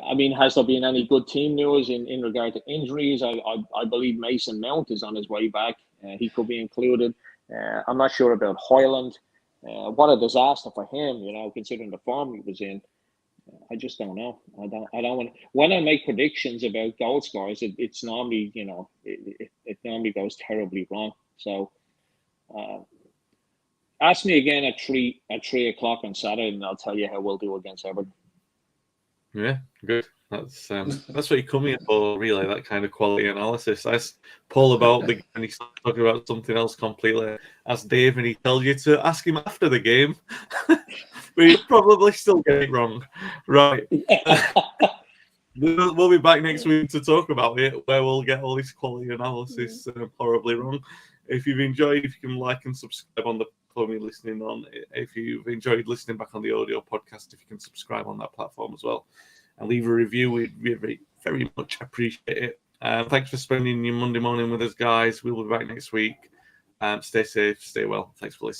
I mean, has there been any good team news in regard to injuries? I believe Mason Mount is on his way back. He could be included. I'm not sure about Hoyland. What a disaster for him, considering the form he was in. I just don't know. I don't want. When I make predictions about goal scorers, it's normally, it normally goes terribly wrong. So, ask me again at 3:00 on Saturday, and I'll tell you how we'll do against Everton. Yeah, good. That's what you come here for, really, that kind of quality analysis. Ask Paul about the game and he's talking about something else completely. Ask Dave and he tells you to ask him after the game. But he'll probably still get it wrong. Right. We'll be back next week to talk about it, where we'll get all this quality analysis horribly wrong. If you've enjoyed, if you can like and subscribe on the platform you're listening on. If you've enjoyed listening back on the audio podcast, if you can subscribe on that platform as well. And leave a review. We'd very, very much appreciate it. Thanks for spending your Monday morning with us, guys. We'll be back next week. Stay safe, stay well. Thanks for listening.